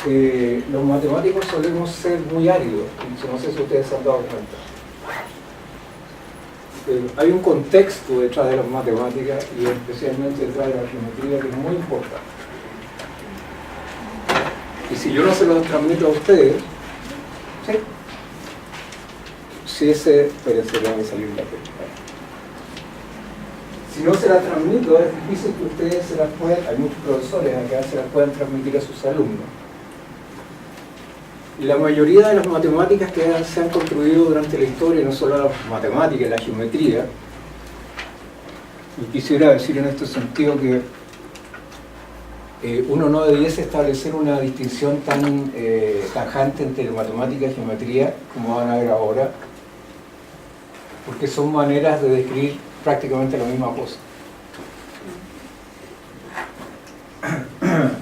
los matemáticos solemos ser muy áridos, no sé si ustedes se han dado cuenta. Hay un contexto detrás de las matemáticas y especialmente detrás de la geometría que es muy importante. Y si yo no se los transmito a ustedes, ¿sí? Si ese, espérense, le va a salir la película. Si no se la transmito, es difícil que ustedes se las puedan, hay muchos profesores acá, se las puedan transmitir a sus alumnos. Y la mayoría de las matemáticas que se han construido durante la historia, no solo las matemáticas, la geometría, y quisiera decir en este sentido que uno no debiese establecer una distinción tan tajante entre matemática y geometría como van a ver ahora, porque son maneras de describir prácticamente la misma cosa.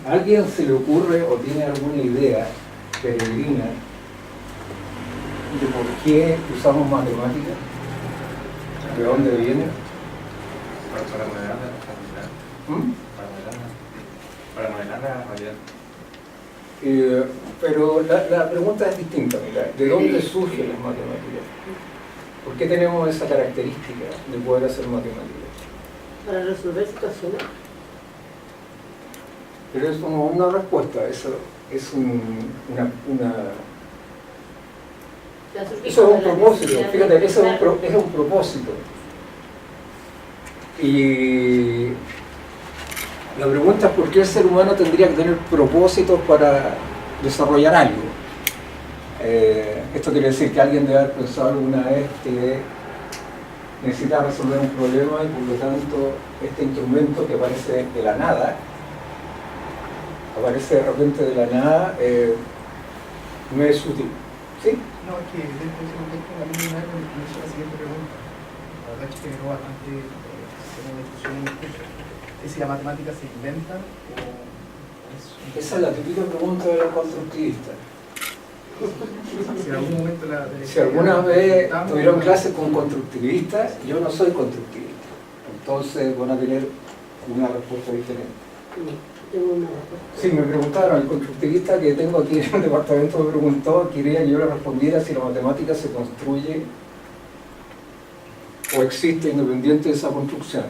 ¿A alguien se le ocurre o tiene alguna idea peregrina de por qué usamos matemáticas? ¿De dónde viene? Para modelar la realidad. Para modelar la realidad. Pero la pregunta es distinta, mira, ¿de dónde surgen las matemáticas? ¿Por qué tenemos esa característica de poder hacer matemáticas? Para resolver situaciones. Pero es como una respuesta, eso es eso es un propósito, fíjate que eso es un propósito. Y la pregunta es por qué el ser humano tendría que tener propósitos para desarrollar algo. Esto quiere decir que alguien debe haber pensado alguna vez que necesita resolver un problema y por lo tanto este instrumento que aparece de la nada, aparece de repente de la nada, no es útil. ¿Sí? No, es que dentro de ese contexto la misma me hizo la siguiente pregunta. La verdad es que generó bastante una discusión en el curso. ¿Es si la matemática se inventa o es Esa es la típica pregunta de los constructivistas. si en algún momento Si alguna vez tuvieron clases con constructivistas, yo no soy constructivista. Entonces van a tener una respuesta diferente. Tengo una respuesta. Sí, me preguntaron, el constructivista que tengo aquí en el departamento me preguntó, quería que yo le respondiera si la matemática se construye o existe independiente de esa construcción.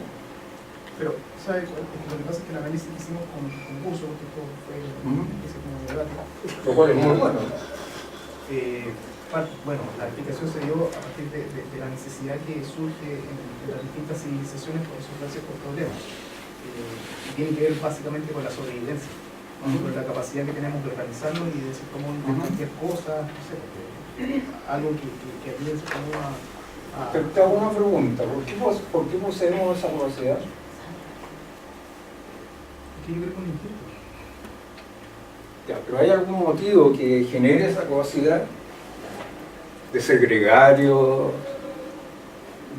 Pero, ¿sabes? Lo que pasa es que el análisis que hicimos con Buso, que esto fue ese como debate, Lo cual es muy bueno. bueno, la explicación se dio a partir de la necesidad que surge en las distintas civilizaciones por resolver ciertos problemas. Y tiene que ver básicamente con la sobrevivencia, con la capacidad que tenemos de organizarnos y de decir cómo cualquier cosa, no sé, algo que ayude como a... Pero te hago una pregunta, ¿por qué poseemos esa capacidad? Tiene que ver con el instinto. Ya, pero ¿hay algún motivo que genere esa capacidad de ser gregario,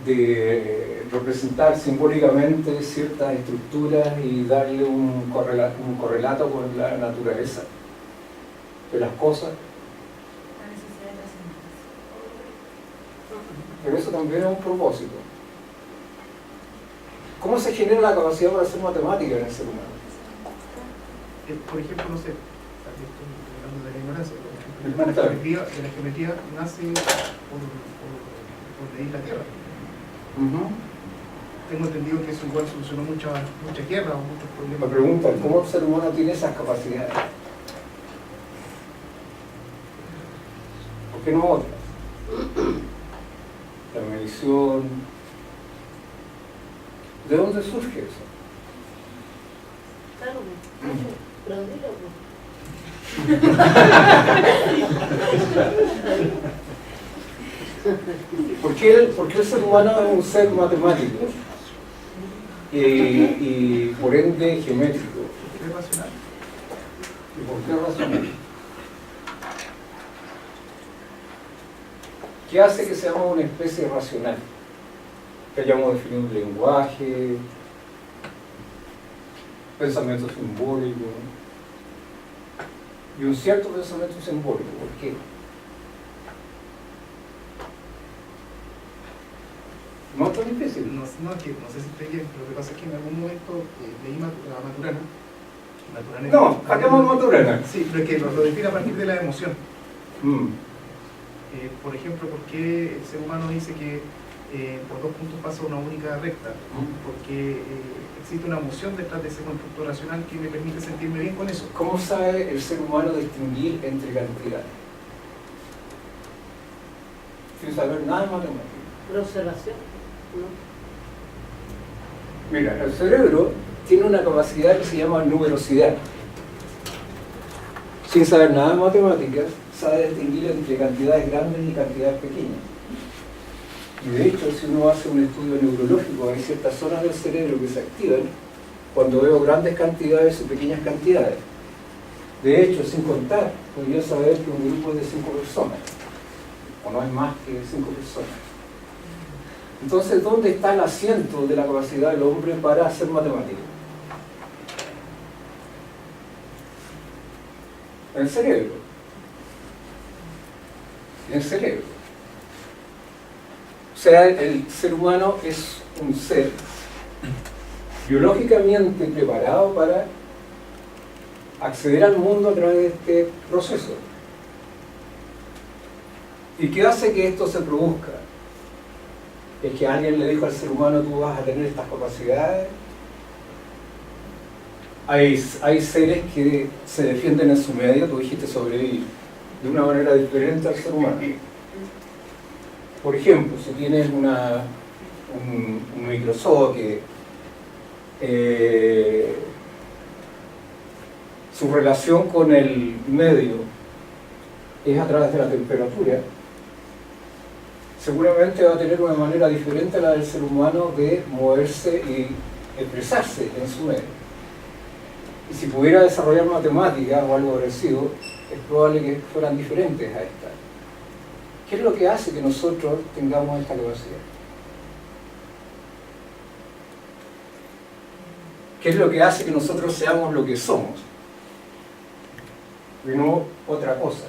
de representar simbólicamente ciertas estructuras y darle un correlato con la naturaleza de las cosas? La necesidad de las Pero eso también es un propósito. ¿Cómo se genera la capacidad para hacer matemática en el ser humano? Por ejemplo, no sé, estoy hablando de la ignorancia, por ejemplo, Hermano, está bien. de la geometría nace por medir la Tierra. Tengo entendido que eso igual solucionó muchas guerras o muchos problemas. Me preguntan, ¿cómo el ser humano tiene esas capacidades? ¿Por qué no otras? La medición. ¿De dónde surge eso? Claro, pero dilo, ¿Por qué el ser humano es un ser matemático? Y por ende geométrico. ¿Es racional? ¿Y por qué racional? ¿Qué hace que seamos una especie racional? Que hayamos definido un lenguaje, pensamiento simbólico, y un cierto pensamiento simbólico. ¿Por qué? No es tan difícil. No, es que no sé si estoy bien, pero lo que pasa es que en algún momento leí a Maturana, Maturana. No, saquemos Maturana. Sí, pero es que lo define a partir de la emoción. Mm. Por ejemplo, ¿por qué el ser humano dice que por 2 puntos pasa una única recta? Porque existe una emoción detrás de ese constructo racional que me permite sentirme bien con eso. ¿Cómo sabe el ser humano distinguir entre cantidades? Sin saber nada de matemáticas. La observación, ¿no? Mira, el cerebro tiene una capacidad que se llama numerosidad. Sin saber nada de matemáticas, sabe distinguir entre cantidades grandes y cantidades pequeñas. Y de hecho, si uno hace un estudio neurológico, hay ciertas zonas del cerebro que se activan cuando veo grandes cantidades y pequeñas cantidades. De hecho, sin contar, podría saber que un grupo es de 5 personas, o no es más que 5 personas. Entonces, ¿dónde está el asiento de la capacidad del hombre para hacer matemáticas? En el cerebro. En el cerebro. O sea, el ser humano es un ser biológicamente preparado para acceder al mundo a través de este proceso. ¿Y qué hace que esto se produzca? Es que alguien le dijo al ser humano: tú vas a tener estas capacidades. Hay seres que se defienden en su medio, tú dijiste sobrevivir, de una manera diferente al ser humano. Por ejemplo, si tienes un microzoo que su relación con el medio es a través de la temperatura, seguramente va a tener una manera diferente a la del ser humano de moverse y expresarse en su medio. Y si pudiera desarrollar matemáticas o algo parecido, es probable que fueran diferentes a esta. ¿Qué es lo que hace que nosotros tengamos esta capacidad? ¿Qué es lo que hace que nosotros seamos lo que somos? Y no otra cosa.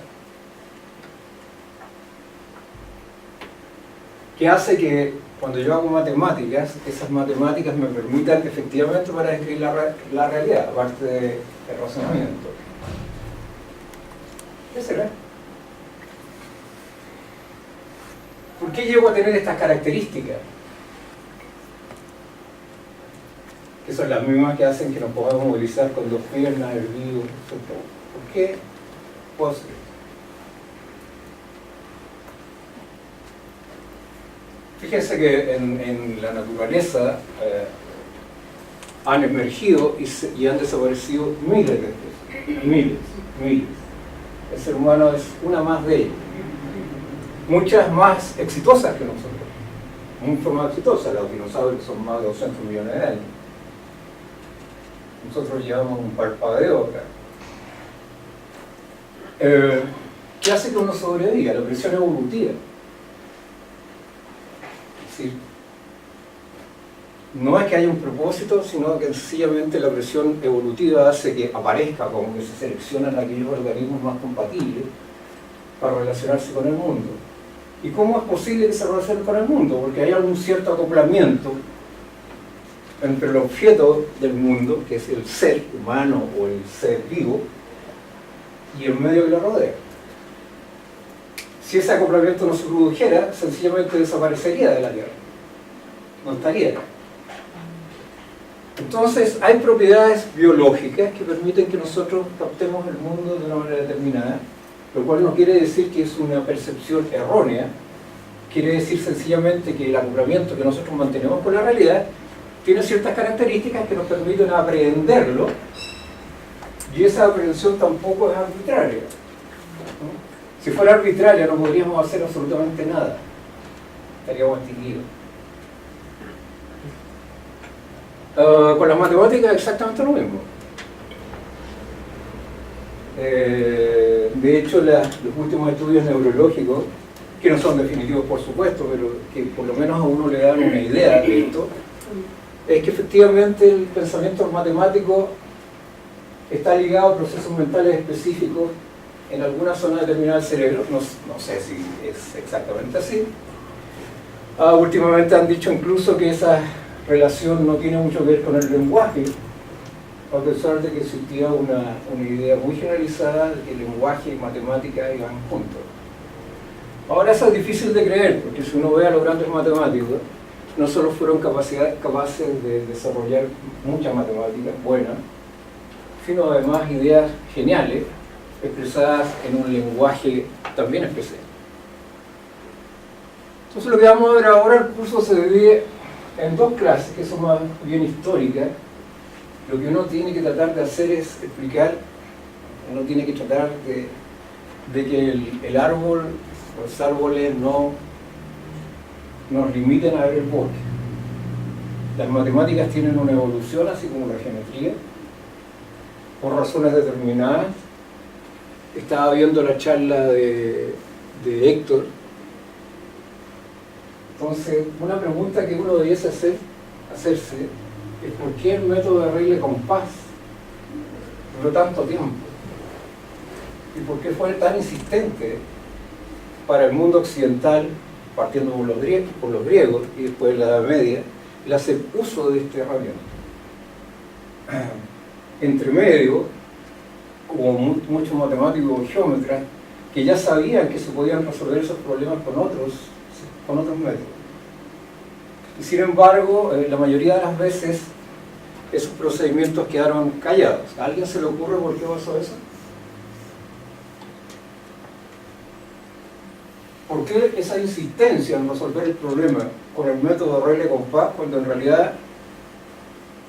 ¿Qué hace que cuando yo hago matemáticas, esas matemáticas me permitan efectivamente para describir la realidad, aparte del razonamiento? ¿Qué será? ¿Por qué llego a tener estas características? Que son las mismas que hacen que nos podamos movilizar con 2 piernas, erguidos, etc. ¿Por qué puedo hacer esto? Fíjense que en la naturaleza han emergido y han desaparecido miles de especies. Miles. El ser humano es una más de ellas. Muchas más exitosas que nosotros. Mucho más exitosas. Los dinosaurios son más de 200 millones de años. Nosotros llevamos un parpadeo acá. ¿Qué hace que uno sobreviva? La presión evolutiva. Es decir, no es que haya un propósito, sino que sencillamente la presión evolutiva hace que aparezca, como que se seleccionan aquellos organismos más compatibles para relacionarse con el mundo. ¿Y cómo es posible que se relacionen con el mundo? Porque hay algún cierto acoplamiento entre el objeto del mundo, que es el ser humano o el ser vivo, y el medio que lo rodea. Si ese acoplamiento no se produjera, sencillamente desaparecería de la Tierra. No estaría. Entonces, hay propiedades biológicas que permiten que nosotros captemos el mundo de una manera determinada, lo cual no quiere decir que es una percepción errónea, quiere decir sencillamente que el acoplamiento que nosotros mantenemos con la realidad tiene ciertas características que nos permiten aprehenderlo, y esa aprehensión tampoco es arbitraria. Si fuera arbitraria no podríamos hacer absolutamente nada, estaríamos extinguidos. Con las matemáticas exactamente lo mismo. De hecho, los últimos estudios neurológicos, que no son definitivos por supuesto, pero que por lo menos a uno le dan una idea de esto, es que efectivamente el pensamiento matemático está ligado a procesos mentales específicos en alguna zona determinada del cerebro. No sé si es exactamente así. Últimamente han dicho incluso que esa relación no tiene mucho que ver con el lenguaje, a pesar de que existía una idea muy generalizada de que lenguaje y matemática iban juntos. Ahora eso es difícil de creer, porque si uno ve a los grandes matemáticos, no solo fueron capaces de desarrollar muchas matemáticas buenas, sino además ideas geniales, expresadas en un lenguaje también especial. Entonces lo que vamos a ver ahora, el curso se divide en dos clases que son más bien históricas. Lo que uno tiene que tratar de hacer es explicar, uno tiene que tratar de que el árbol, los árboles no nos limiten a ver el bosque. Las matemáticas tienen una evolución, así como la geometría, por razones determinadas. Estaba viendo la charla de Héctor. Entonces, una pregunta que uno debiese hacerse es ¿por qué el método de Rayleigh-Compás duró tanto tiempo? ¿Y por qué fue tan insistente para el mundo occidental, partiendo por los griegos y después de la Edad Media, el hacer uso de esta herramienta? Entre medio, como muchos matemáticos o geómetras, que ya sabían que se podían resolver esos problemas con otros métodos. Y sin embargo, la mayoría de las veces, esos procedimientos quedaron callados. ¿A alguien se le ocurre por qué pasó eso? ¿Por qué esa insistencia en resolver el problema con el método de Rayleigh-Compás cuando en realidad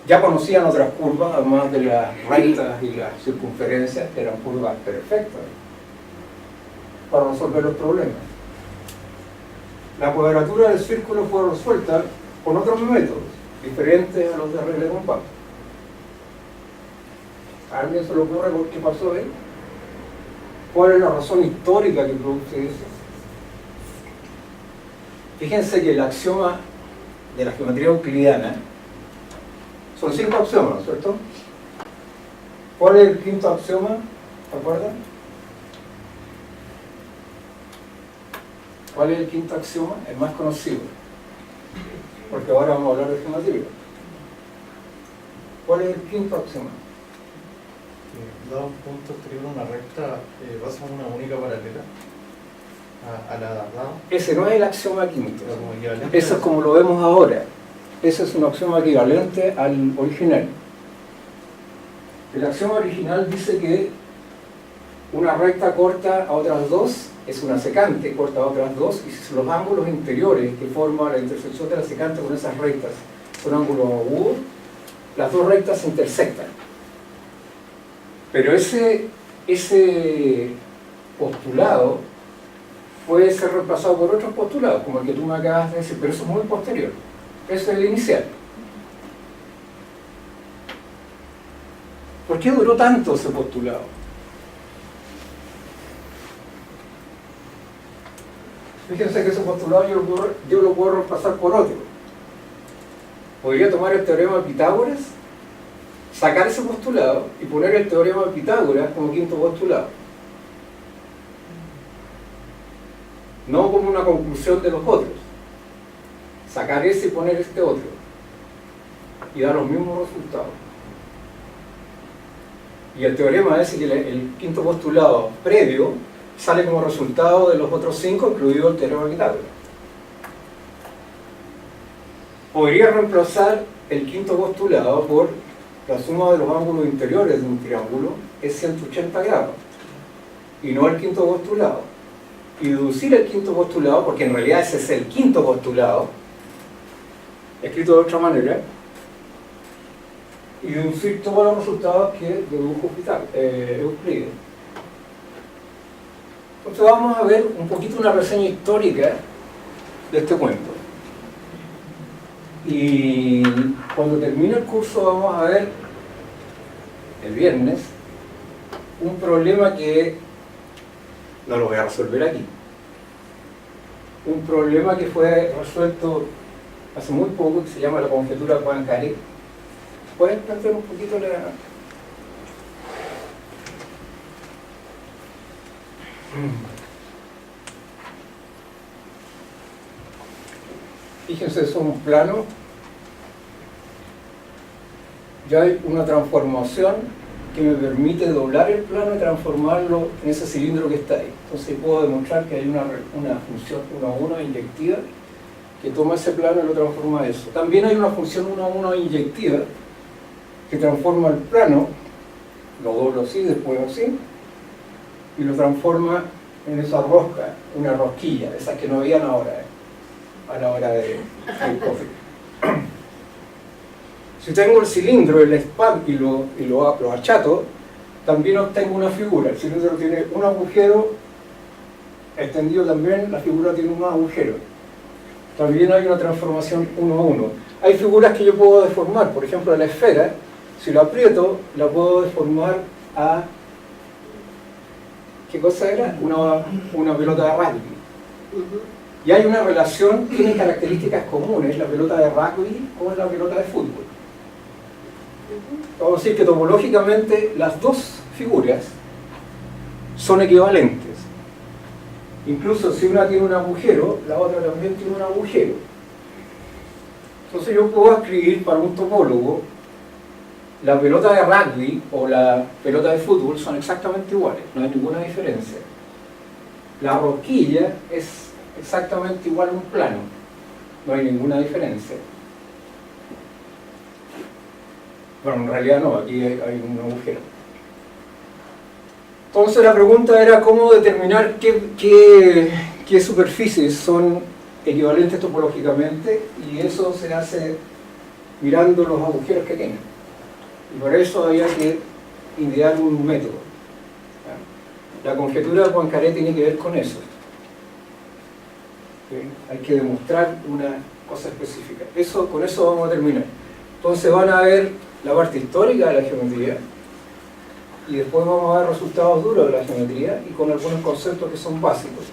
ya conocían otras curvas, además de las rectas y las circunferencias, que eran curvas perfectas para resolver los problemas? La cuadratura del círculo fue resuelta con otros métodos, diferentes a los de Rayleigh-Compás. ¿A alguien se le ocurre por qué pasó ahí? ¿Cuál es la razón histórica que produce eso? Fíjense que el axioma de la geometría euclidiana son 5 axiomas, ¿cierto? ¿Cuál es el quinto axioma? ¿Se acuerdan? ¿Cuál es el quinto axioma? El más conocido. Porque ahora vamos a hablar de geometría. ¿Cuál es el quinto axioma? Dados puntos tribunan una recta pasan una única paralela a la dada. Ese no es el axioma quinto. Eso es como lo vemos ahora. Ese es un axioma equivalente al original. El axioma original dice que una recta corta a otras dos es una secante, corta a otras dos, y si los ángulos interiores que forman la intersección de la secante con esas rectas son ángulos agudos, las dos rectas se intersectan. Pero ese postulado puede ser reemplazado por otros postulados, como el que tú me acabas de decir, pero eso es muy posterior. Ese es el inicial. ¿Por qué duró tanto ese postulado? Fíjense que ese postulado yo lo puedo reemplazar por otro. Podría tomar el teorema de Pitágoras, sacar ese postulado y poner el teorema de Pitágoras como quinto postulado. No como una conclusión de los otros. Sacar ese y poner este otro. Y dar los mismos resultados. Y el teorema dice que el quinto postulado previo sale como resultado de los otros 5, incluido el teorema de Pitágoras. Podría reemplazar el quinto postulado por la suma de los ángulos interiores de un triángulo es 180 grados, y no el quinto postulado. Y deducir el quinto postulado, porque en realidad ese es el quinto postulado, escrito de otra manera, y deducir todos los resultados que dedujo Euclides. Entonces vamos a ver un poquito una reseña histórica de este cuento. Y cuando termine el curso vamos a ver, el viernes, un problema que no lo voy a resolver aquí. Un problema que fue resuelto hace muy poco, que se llama la conjetura de Poincaré. ¿Puedes plantear un poquito la...? Fíjense, es un plano. ya hay una transformación que me permite doblar el plano y transformarlo en ese cilindro que está ahí. Entonces puedo demostrar que hay una función 1 a 1 inyectiva que toma ese plano y lo transforma a eso. También hay una función 1 a 1 inyectiva que transforma el plano, lo doblo así, después así, y lo transforma en esa rosca, una rosquilla, esas que no habían ahora, a la hora del coffee. Si tengo el cilindro, el spam y lo achato, también obtengo una figura. El cilindro tiene un agujero, extendido también, la figura tiene un agujero. También hay una transformación 1 a 1. Hay figuras que yo puedo deformar, por ejemplo la esfera, si la aprieto, la puedo deformar a... ¿Qué cosa era? Una pelota de rugby. Y hay una relación, tiene características comunes, la pelota de rugby con la pelota de fútbol. Vamos a decir que topológicamente las dos figuras son equivalentes. Incluso si una tiene un agujero, la otra también tiene un agujero. Entonces yo puedo escribir para un topólogo, la pelota de rugby o la pelota de fútbol son exactamente iguales, no hay ninguna diferencia. La rosquilla es exactamente igual a un plano, no hay ninguna diferencia. Bueno, en realidad no, aquí hay un agujero. Entonces la pregunta era cómo determinar qué superficies son equivalentes topológicamente, y eso se hace mirando los agujeros que tienen. Y por eso había que idear un método. La conjetura de Poincaré tiene que ver con eso. ¿Sí? Hay que demostrar una cosa específica. Con eso vamos a terminar. Entonces van a ver la parte histórica de la geometría, y después vamos a ver resultados duros de la geometría y con algunos conceptos que son básicos.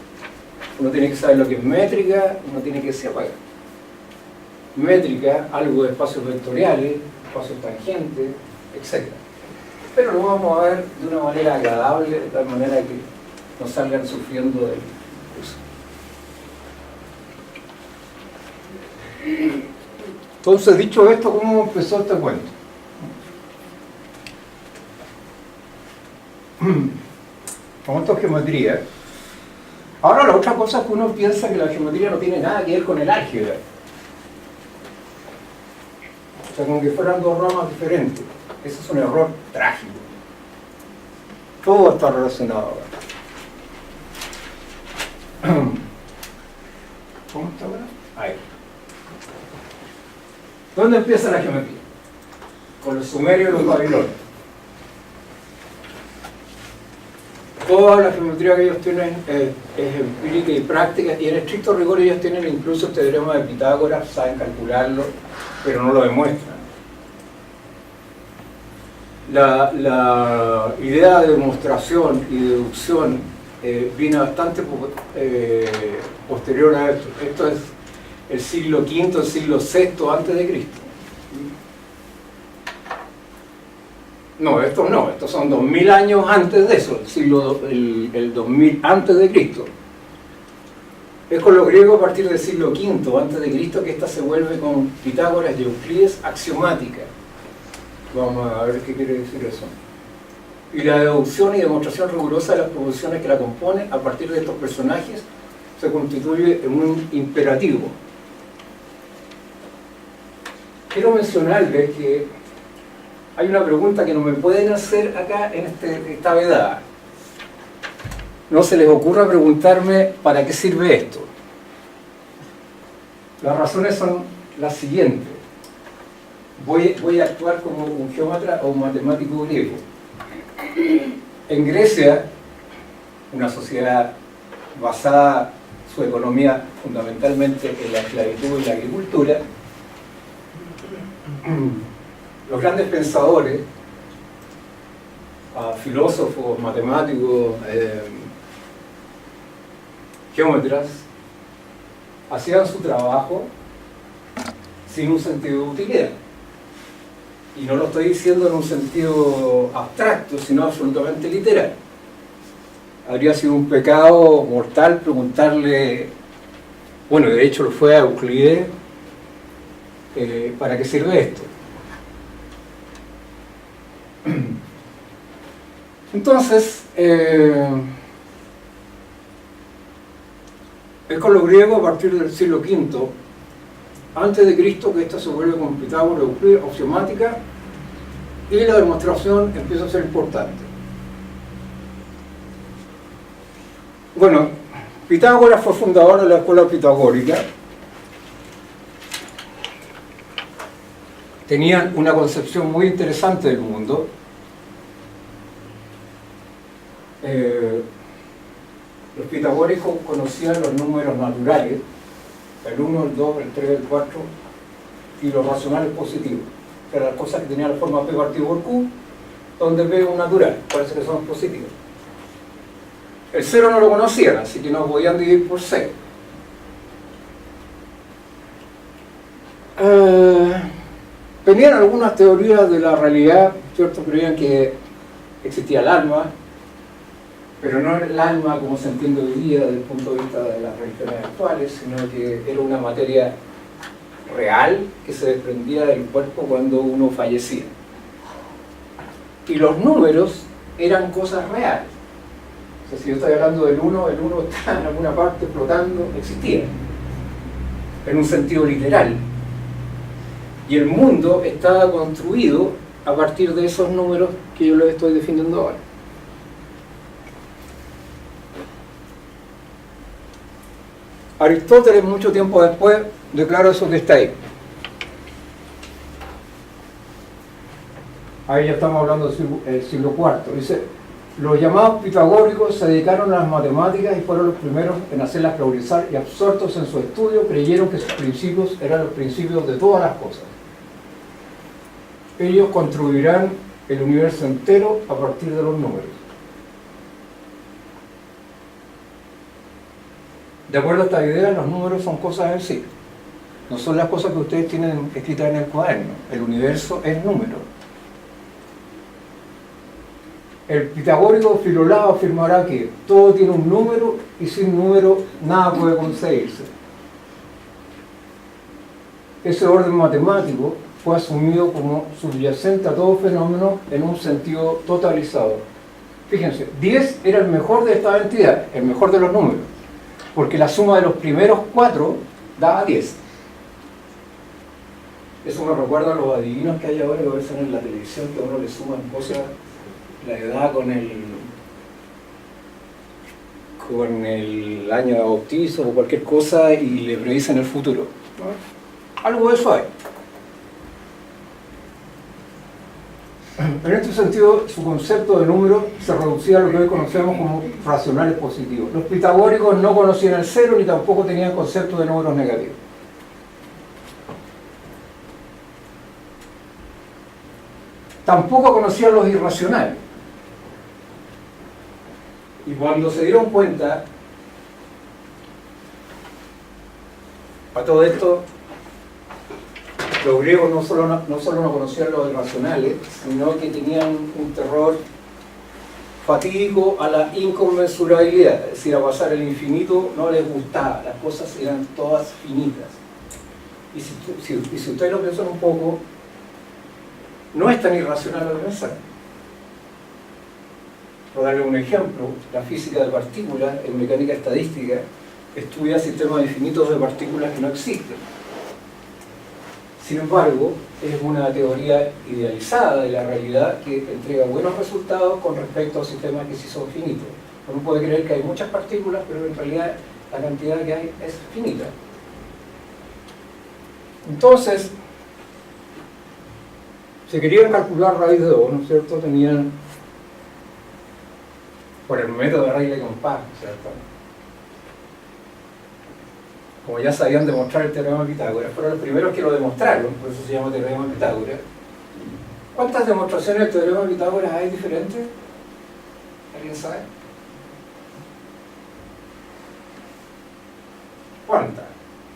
Uno tiene que saber lo que es métrica, uno tiene que saber métrica, algo de espacios vectoriales, espacios tangentes, etc. Pero lo vamos a ver de una manera agradable, de tal manera que no salgan sufriendo del curso. Entonces, dicho esto, ¿cómo empezó este cuento? Como esto es geometría. Ahora la otra cosa es que uno piensa que la geometría no tiene nada que ver con el álgebra. O sea, como que fueran dos ramas diferentes. Ese es un error trágico. Todo está relacionado. ¿Cómo está ahora? Ahí. ¿Dónde empieza la geometría? Con los sumerios y los babilonios. Toda la geometría que ellos tienen es empírica y práctica, y en estricto rigor ellos tienen incluso este teorema de Pitágoras, saben calcularlo, pero no lo demuestran. La idea de demostración y deducción viene bastante posterior a esto. Esto es el siglo V, el siglo VI antes de Cristo. No, estos son 2000 años antes de eso, el 2000 antes de Cristo. Es con los griegos a partir del siglo V antes de Cristo que esta se vuelve con Pitágoras y Euclides axiomática. Vamos a ver qué quiere decir eso. Y la deducción y demostración rigurosa de las proposiciones que la componen a partir de estos personajes se constituye en un imperativo. Quiero mencionarles que hay una pregunta que no me pueden hacer acá en esta vedada. No se les ocurra preguntarme ¿para qué sirve esto? Las razones son las siguientes. Voy a actuar como un geómetra o un matemático griego. En Grecia, una sociedad basada su economía fundamentalmente en la esclavitud y la agricultura, los grandes pensadores, filósofos, matemáticos, geómetras, hacían su trabajo sin un sentido de utilidad. Y no lo estoy diciendo en un sentido abstracto, sino absolutamente literal. Habría sido un pecado mortal preguntarle, bueno, de hecho lo fue a Euclides, ¿para qué sirve esto? Entonces, es con los griegos a partir del siglo V antes de Cristo que esto se vuelve con Pitágoras, axiomática, y la demostración empieza a ser importante. Bueno, Pitágoras fue fundador de la escuela pitagórica. Tenían una concepción muy interesante del mundo. Los pitagóricos conocían los números naturales, el 1, el 2, el 3, el 4, y los racionales positivos, que eran las cosas que tenían la forma P partido por Q, donde P es un natural, parece que son positivos. El 0 no lo conocían, así que no podían dividir por 6. Tenían algunas teorías de la realidad, ¿cierto? Creían que existía el alma, pero no el alma como se entiende hoy día desde el punto de vista de las religiones actuales, sino que era una materia real que se desprendía del cuerpo cuando uno fallecía. Y los números eran cosas reales. O sea, si yo estoy hablando del 1, el 1 está en alguna parte flotando, existía, en un sentido literal. Y el mundo estaba construido a partir de esos números que yo les estoy definiendo ahora. Aristóteles, mucho tiempo después, declara eso que está ahí. Ahí ya estamos hablando del siglo IV. Dice, los llamados pitagóricos se dedicaron a las matemáticas y fueron los primeros en hacerlas progresar, y absortos en su estudio creyeron que sus principios eran los principios de todas las cosas. Ellos construirán el universo entero a partir de los números. De acuerdo a esta idea, los números son cosas en sí. No son las cosas que ustedes tienen escritas en el cuaderno. El universo es número. El pitagórico Filolao afirmará que todo tiene un número y sin número nada puede conseguirse. Ese orden matemático fue asumido como subyacente a todo fenómeno en un sentido totalizado. Fíjense, 10 era el mejor de esta entidad, el mejor de los números, porque la suma de los primeros 4 daba 10. Eso me recuerda a los adivinos que hay ahora que ven en la televisión, que a uno le suman cosas, la edad con el año de bautizo o cualquier cosa, y le predicen el futuro, ¿no? Algo de eso hay. En este sentido, su concepto de número se reducía a lo que hoy conocemos como racionales positivos. Los pitagóricos no conocían el cero ni tampoco tenían concepto de números negativos. Tampoco conocían los irracionales. Y cuando se dieron cuenta, a todo esto, los griegos no solo no conocían los irracionales, sino que tenían un terror fatídico a la inconmensurabilidad, es decir, a pasar el infinito no les gustaba, las cosas eran todas finitas. Y si ustedes lo piensan un poco, no es tan irracional lo que pensar. Por darle un ejemplo, la física de partículas en mecánica estadística estudia sistemas infinitos de partículas que no existen. Sin embargo, es una teoría idealizada de la realidad que entrega buenos resultados con respecto a sistemas que sí son finitos. Uno puede creer que hay muchas partículas, pero en realidad la cantidad que hay es finita. Entonces, si querían calcular raíz de 2, ¿no es cierto? Tenían, por el método de Rayleigh-Compás, ¿cierto? Como ya sabían demostrar el teorema de Pitágoras, fueron los primeros que lo demostraron, por eso se llama teorema de Pitágoras. ¿Cuántas demostraciones del teorema de Pitágoras hay diferentes? ¿Alguien sabe? ¿Cuántas?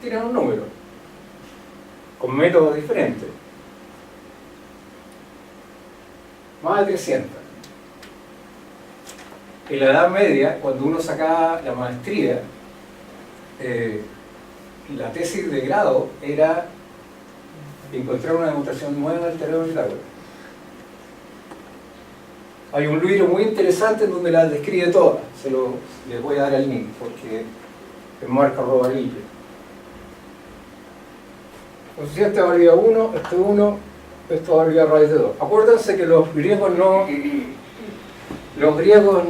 Tienen un número, con métodos diferentes. Más de 300. En la Edad Media, cuando uno sacaba la maestría, la tesis de grado era encontrar una demostración nueva del teorema de Pitágoras. Hay un libro muy interesante en donde las describe todas. Les voy a dar el link porque enmarca Robarillo. Entonces, si este valía 1, este 1, esto valía raíz de 2. Acuérdense que los griegos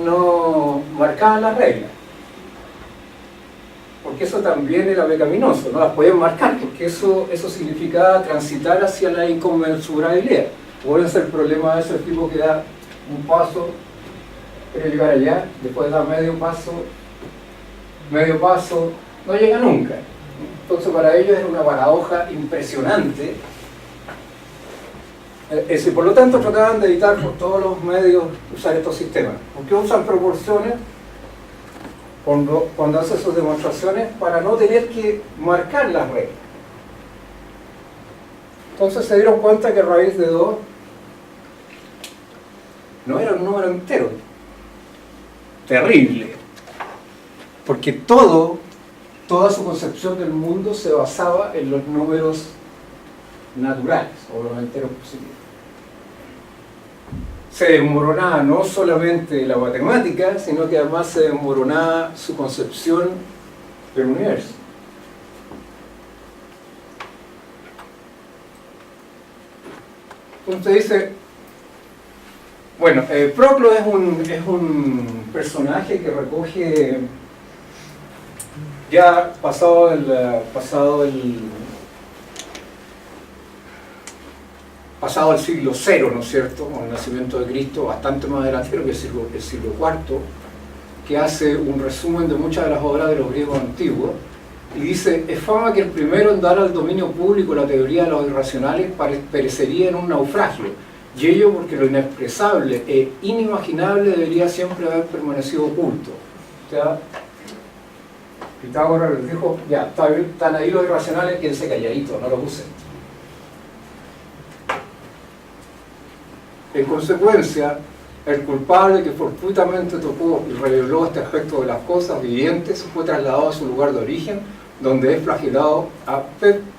no marcaban las reglas. Porque eso también era pecaminoso, no las podían marcar, porque eso significaba transitar hacia la inconmensurabilidad. Acuérdense el problema de ese tipo que da un paso, quiere llegar allá, después da medio paso, no llega nunca. Entonces para ellos era una paradoja impresionante. Y por lo tanto trataban de evitar por todos los medios usar estos sistemas. Porque usan proporciones cuando hacen sus demostraciones para no tener que marcar las reglas. Entonces se dieron cuenta que raíz de 2 no era un número entero. Terrible. Porque toda su concepción del mundo se basaba en los números naturales o los enteros positivos. Se desmoronaba no solamente la matemática, sino que además se desmoronaba su concepción del universo. Entonces dice, bueno, Proclo es un personaje que recoge ya pasado el siglo cero, ¿no es cierto?, con el nacimiento de Cristo, bastante más delantero que el siglo IV, que hace un resumen de muchas de las obras de los griegos antiguos, y dice, es fama que el primero en dar al dominio público la teoría de los irracionales perecería en un naufragio, y ello porque lo inexpresable e inimaginable debería siempre haber permanecido oculto. O sea, Pitágoras les dijo, ya, están ahí los irracionales, quédense calladitos, no los usen. En consecuencia, el culpable que fortuitamente tocó y reveló este aspecto de las cosas vivientes fue trasladado a su lugar de origen, donde es flagelado a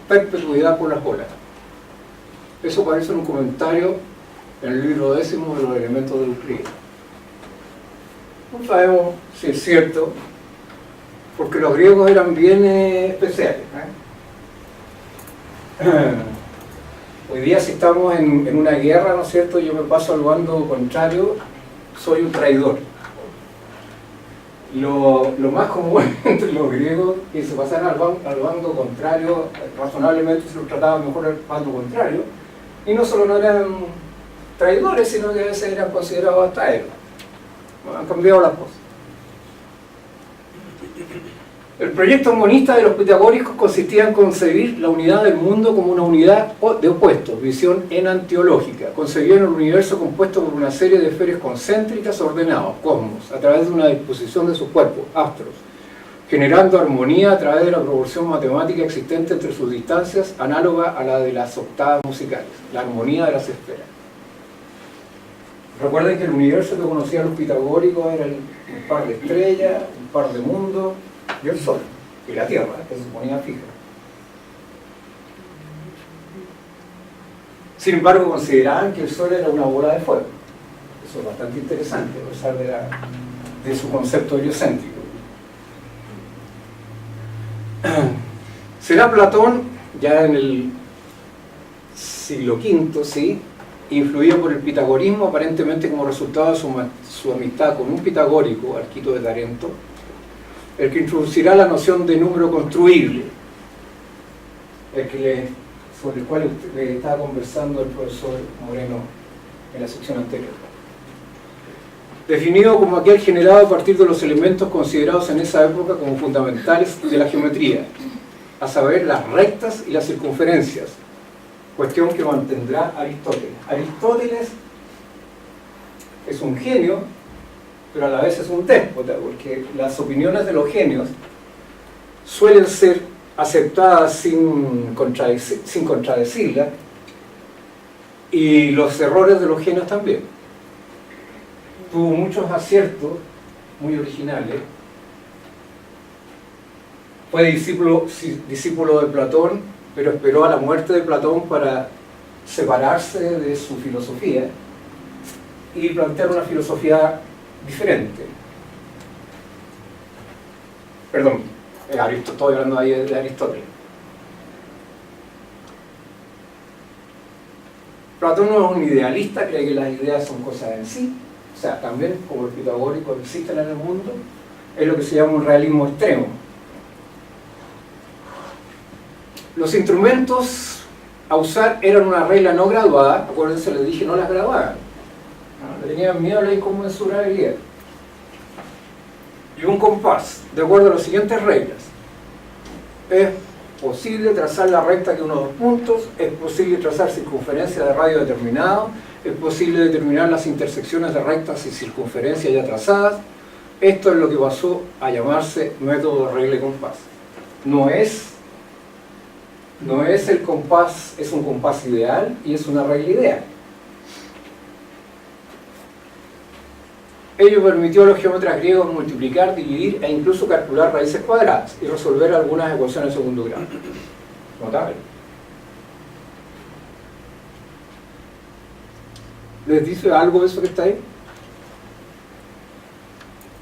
perpetuidad por las olas. Eso aparece en un comentario en el libro 10 de los elementos de Euclides. No sabemos si es cierto, porque los griegos eran bien especiales. Hoy día si estamos en una guerra, ¿no es cierto?, yo me paso al bando contrario, soy un traidor. Lo más común entre los griegos que se pasaran al bando contrario, razonablemente se los trataba mejor al bando contrario, y no solo no eran traidores, sino que a veces eran considerados hasta héroes. Han cambiado las cosas. El proyecto monista de los pitagóricos consistía en concebir la unidad del mundo como una unidad de opuestos, visión enantiológica. Concebían el universo compuesto por una serie de esferas concéntricas ordenados, cosmos, a través de una disposición de sus cuerpos, astros, generando armonía a través de la proporción matemática existente entre sus distancias, análoga a la de las octavas musicales, la armonía de las esferas. Recuerden que el universo que conocían los pitagóricos era un par de estrellas, un par de mundos, y el Sol, y la Tierra, que se suponía fija. Sin embargo, consideraban que el Sol era una bola de fuego. Eso es bastante interesante, a pesar de su concepto heliocéntrico. Será Platón, ya en el siglo V, ¿sí?, influido por el pitagorismo, aparentemente como resultado de su amistad con un pitagórico, Arquito de Tarento, el que introducirá la noción de número construible, sobre el cual le estaba conversando el profesor Moreno en la sección anterior. Definido como aquel generado a partir de los elementos considerados en esa época como fundamentales de la geometría, a saber, las rectas y las circunferencias, cuestión que mantendrá Aristóteles. Aristóteles es un genio, pero a la vez es un déspota, porque las opiniones de los genios suelen ser aceptadas sin contradecirlas, y los errores de los genios también. Tuvo muchos aciertos muy originales. Fue discípulo de Platón, pero esperó a la muerte de Platón para separarse de su filosofía. y plantear una filosofía diferente. Perdón, estoy hablando ahí de Aristóteles. Platón no es un idealista, cree que las ideas son cosas en sí, o sea, también como el pitagórico existen en el mundo, es lo que se llama un realismo extremo. Los instrumentos a usar eran una regla no graduada, acuérdense, les dije no las graduaban, le tenían miedo a la inconmensurabilidad. Y un compás, de acuerdo a las siguientes reglas: es posible trazar la recta que une dos puntos, es posible trazar circunferencias de radio determinado, es posible determinar las intersecciones de rectas y circunferencias ya trazadas. Esto es lo que pasó a llamarse método de regla y compás. No es el compás, es un compás ideal y es una regla ideal. Ello permitió a los geómetras griegos multiplicar, dividir e incluso calcular raíces cuadradas y resolver algunas ecuaciones de segundo grado. Notable. ¿Les dice algo de eso que está ahí?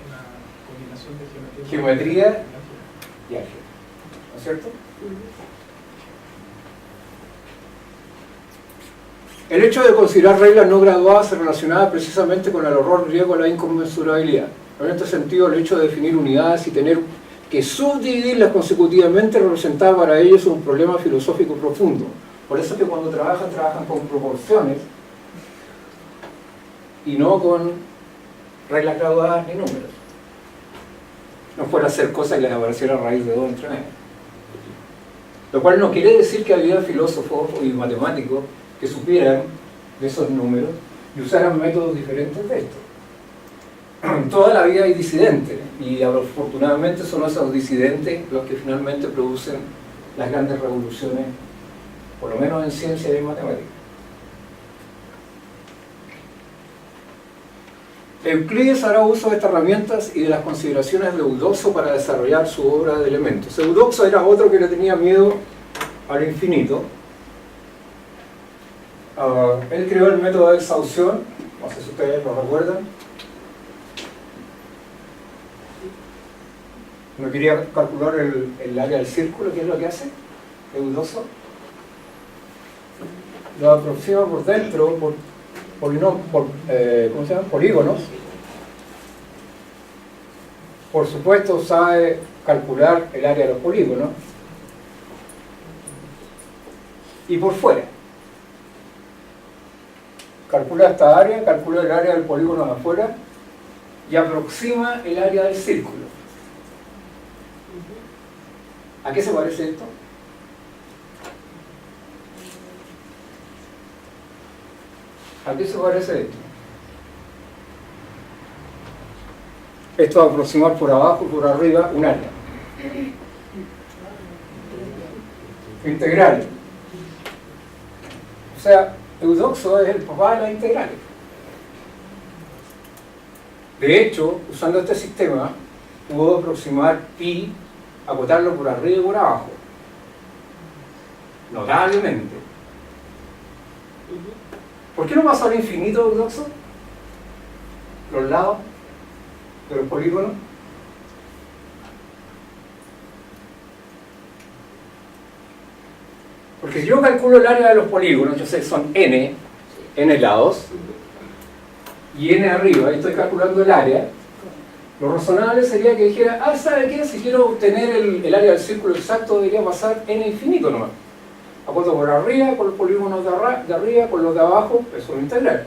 Una combinación de Geometría y álgebra. ¿No es cierto? El hecho de considerar reglas no graduadas se relacionaba precisamente con el horror griego a la inconmensurabilidad. En este sentido, el hecho de definir unidades y tener que subdividirlas consecutivamente representaba para ellos un problema filosófico profundo. Por eso es que cuando trabajan con proporciones y no con reglas graduadas ni números. No fuera a hacer cosas que les apareciera a raíz de 2 entre medio. Lo cual no quiere decir que había filósofos y matemáticos que supieran de esos números y usaran métodos diferentes de esto. Toda la vida hay disidentes y afortunadamente son esos disidentes los que finalmente producen las grandes revoluciones, por lo menos en ciencia y en matemáticas. Euclides hará uso de estas herramientas y de las consideraciones de Eudoxo para desarrollar su obra de elementos. Eudoxo era otro que le tenía miedo al infinito. Él creó el método de exhaustión, no sé si ustedes lo recuerdan. No quería calcular el área del círculo, ¿qué es lo que hace Eudoxo? Lo aproxima por dentro, por ¿cómo se llama? Polígonos. Por supuesto sabe calcular el área de los polígonos. Y por fuera. Calcula esta área, calcula el área del polígono de afuera y aproxima el área del círculo. ¿A qué se parece esto? ¿A qué se parece esto? Esto va a aproximar por abajo y por arriba un área. Integral. O sea, Eudoxo es el papá de las integrales. De hecho, usando este sistema, pudo aproximar pi, acotarlo por arriba y por abajo. Notablemente. ¿Por qué no pasó al infinito Eudoxo? Los lados de los polígonos. Porque si yo calculo el área de los polígonos, yo sé que son n lados, y n arriba, y estoy calculando el área, lo razonable sería que dijera, ¿sabe qué? Si quiero obtener el área del círculo exacto, debería pasar n infinito nomás. Acuerdo por arriba, con los polígonos de arriba, con los de abajo, eso es integral.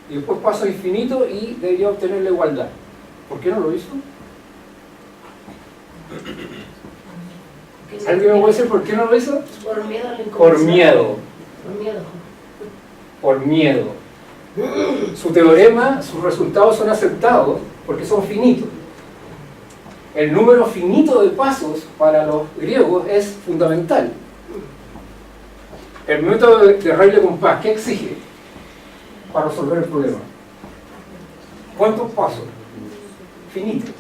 Y después paso a infinito y debería obtener la igualdad. ¿Por qué no lo hizo? ¿Alguien me puede decir por qué no lo hizo? Por miedo a la Por miedo. Por miedo. Por miedo. Su teorema, sus resultados son aceptados porque son finitos. El número finito de pasos para los griegos es fundamental. El método de regla y compás, ¿qué exige para resolver el problema? ¿Cuántos pasos? Finitos.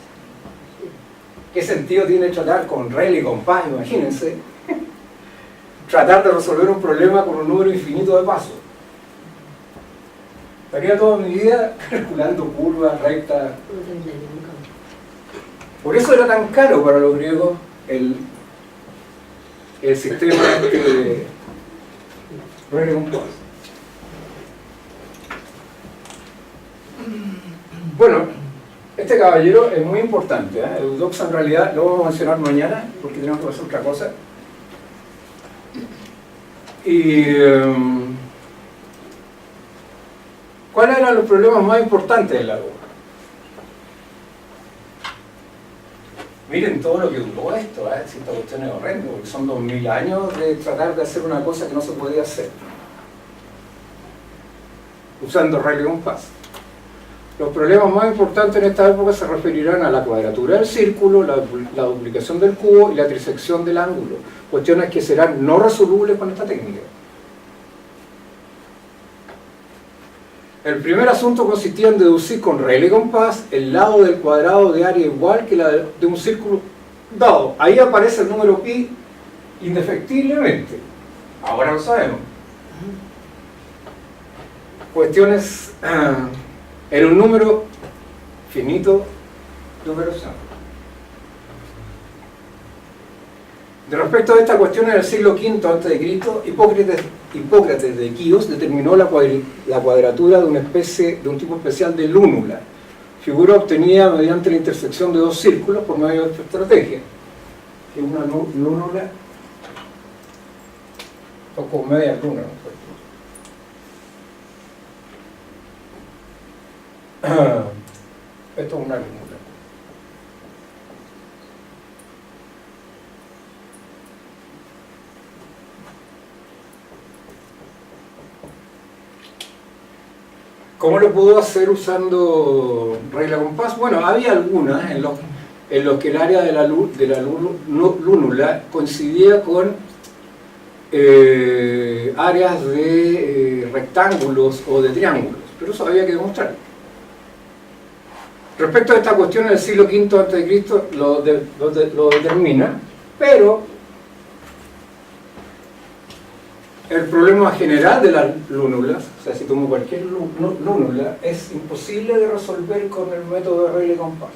¿Qué sentido tiene tratar con regla y compás? Imagínense. Tratar de resolver un problema con un número infinito de pasos. Estaría toda mi vida calculando curvas, rectas. No terminaría nunca. Por eso era tan caro para los griegos el sistema de Rayleigh-Montagu. Bueno, este caballero es muy importante, ¿eh? Eudoxo en realidad lo vamos a mencionar mañana porque tenemos que hacer otra cosa. Y ¿cuáles eran los problemas más importantes de la obra? Miren todo lo que duró esto, ¿eh? Si esta cuestión es horrenda, porque son 2000 años de tratar de hacer una cosa que no se podía hacer usando Rayleigh-Montagu. Los problemas más importantes en esta época se referirán a la cuadratura del círculo, la duplicación del cubo y la trisección del ángulo, cuestiones que serán no resolubles con esta técnica. El primer asunto consistía en deducir con Rayleigh-Montagu el lado del cuadrado de área igual que la de un círculo dado. Ahí aparece el número pi indefectiblemente. Ahora lo sabemos. Cuestiones en un número finito de operaciones. De respecto a esta cuestión, en el siglo V a.C., Hipócrates de Quíos determinó la cuadratura de una especie, de un tipo especial de lúnula, figura obtenida mediante la intersección de dos círculos por medio de esta estrategia, que es una lúnula o con media luna, esto es una lúnula. ¿Cómo lo pudo hacer usando Rayleigh-Montagu? Bueno, había algunas en los que el área de la lúnula coincidía con áreas de rectángulos o de triángulos, pero eso había que demostrar. Respecto a esta cuestión, en el siglo V a.C. lo determina, pero el problema general de las lúnulas, o sea, si tomo cualquier lúnula, es imposible de resolver con el método de Rayleigh-Montagu.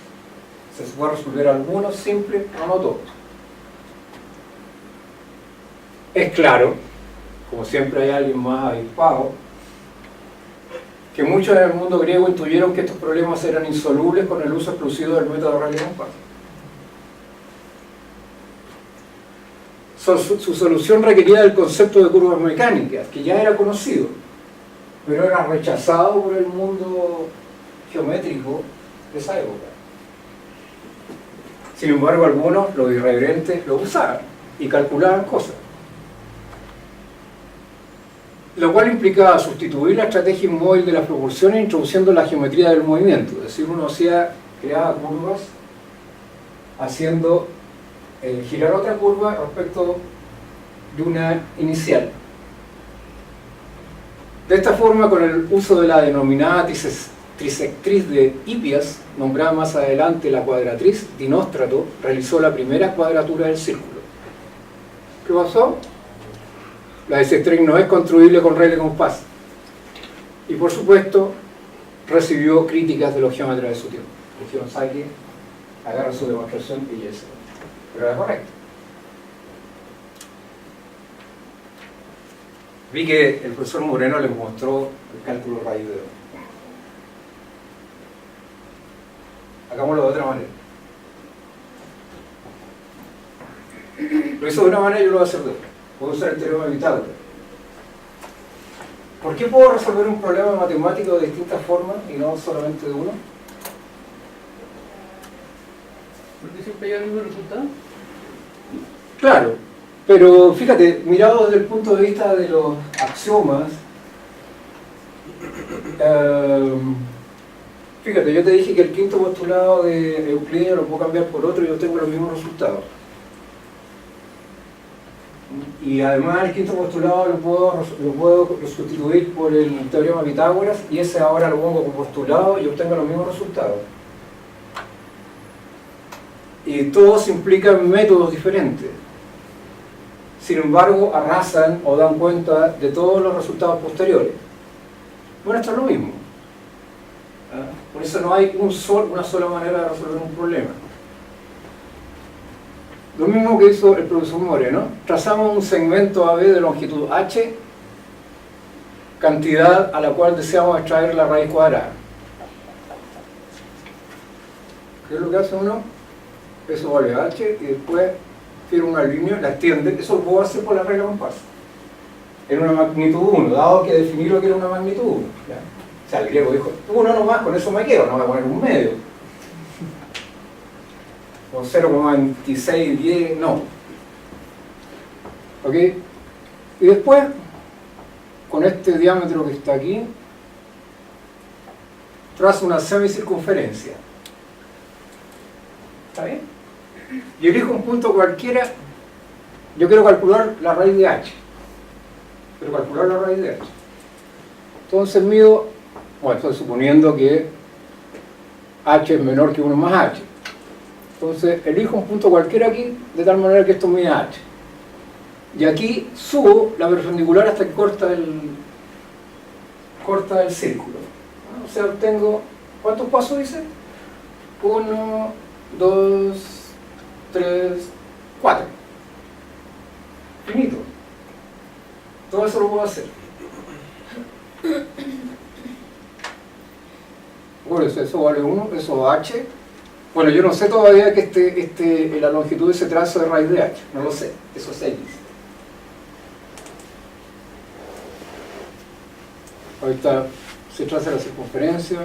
Se puede resolver algunos simples, pero no todos. Es claro, como siempre hay alguien más avispado, que muchos en el mundo griego intuyeron que estos problemas eran insolubles con el uso exclusivo del método de Rayleigh-Montagu. Su solución requería del concepto de curvas mecánicas, que ya era conocido, pero era rechazado por el mundo geométrico de esa época. Sin embargo, algunos, los irreverentes, lo usaban y calculaban cosas, lo cual implicaba sustituir la estrategia inmóvil de las proporciones introduciendo la geometría del movimiento. Es decir, uno creaba curvas haciendo girar otra curva respecto de una inicial. De esta forma, con el uso de la denominada trisectriz de Hippias, nombrada más adelante la cuadratriz, Dinóstrato realizó la primera cuadratura del círculo. ¿Qué pasó? La bisectriz no es construible con Rayleigh-Montagu. Y por supuesto, recibió críticas de los geómetras de su tiempo. Dijeron, ¿sabe qué? Agarra su demostración y ya se. Pero era correcto. Vi que el profesor Moreno les mostró el cálculo raíz de 2. Hagámoslo de otra manera. Lo hizo de una manera y yo lo voy a hacer de otra. Puedo usar el teorema de Pitágoras. ¿Por qué puedo resolver un problema matemático de distintas formas y no solamente de uno? Porque siempre llega el mismo resultado. Claro, pero fíjate, mirado desde el punto de vista de los axiomas, fíjate, yo te dije que el quinto postulado de Euclides lo puedo cambiar por otro y yo tengo los mismos resultados. Y además el quinto postulado lo puedo sustituir por el teorema de Pitágoras y ese ahora lo pongo como postulado y obtengo los mismos resultados. Y todos implican métodos diferentes. Sin embargo, arrasan o dan cuenta de todos los resultados posteriores. Bueno, esto es lo mismo. eso no hay una sola manera de resolver un problema. Lo mismo que hizo el profesor Moreno. Trazamos un segmento AB de longitud h, cantidad a la cual deseamos extraer la raíz cuadrada. ¿Qué es lo que hace uno? Eso vale h y después firma una línea, la extiende. Eso lo puedo hacer por la regla compás. En una magnitud 1, dado que definí lo que era una magnitud 1. ¿Ya? O sea, el griego dijo, 1 nomás, con eso me quedo, no voy a poner un medio. O 0,2610, no. ¿Ok? Y después, con este diámetro que está aquí, trazo una semicircunferencia. ¿Está bien? Y elijo un punto cualquiera. Yo quiero calcular la raíz de h. Pero calcular la raíz de h. Entonces mido, bueno, estoy suponiendo que h es menor que 1 más h. Entonces elijo un punto cualquiera aquí, de tal manera que esto mida h. Y aquí subo la perpendicular hasta que corta el círculo. O sea, obtengo, ¿cuántos pasos dice? 1, 2, 3, 4. Finito. Todo eso lo puedo hacer. Por eso vale 1, eso h. Bueno, yo no sé todavía que la longitud de ese trazo de raíz de h. No lo sé. Eso es x. Ahorita se traza la circunferencia.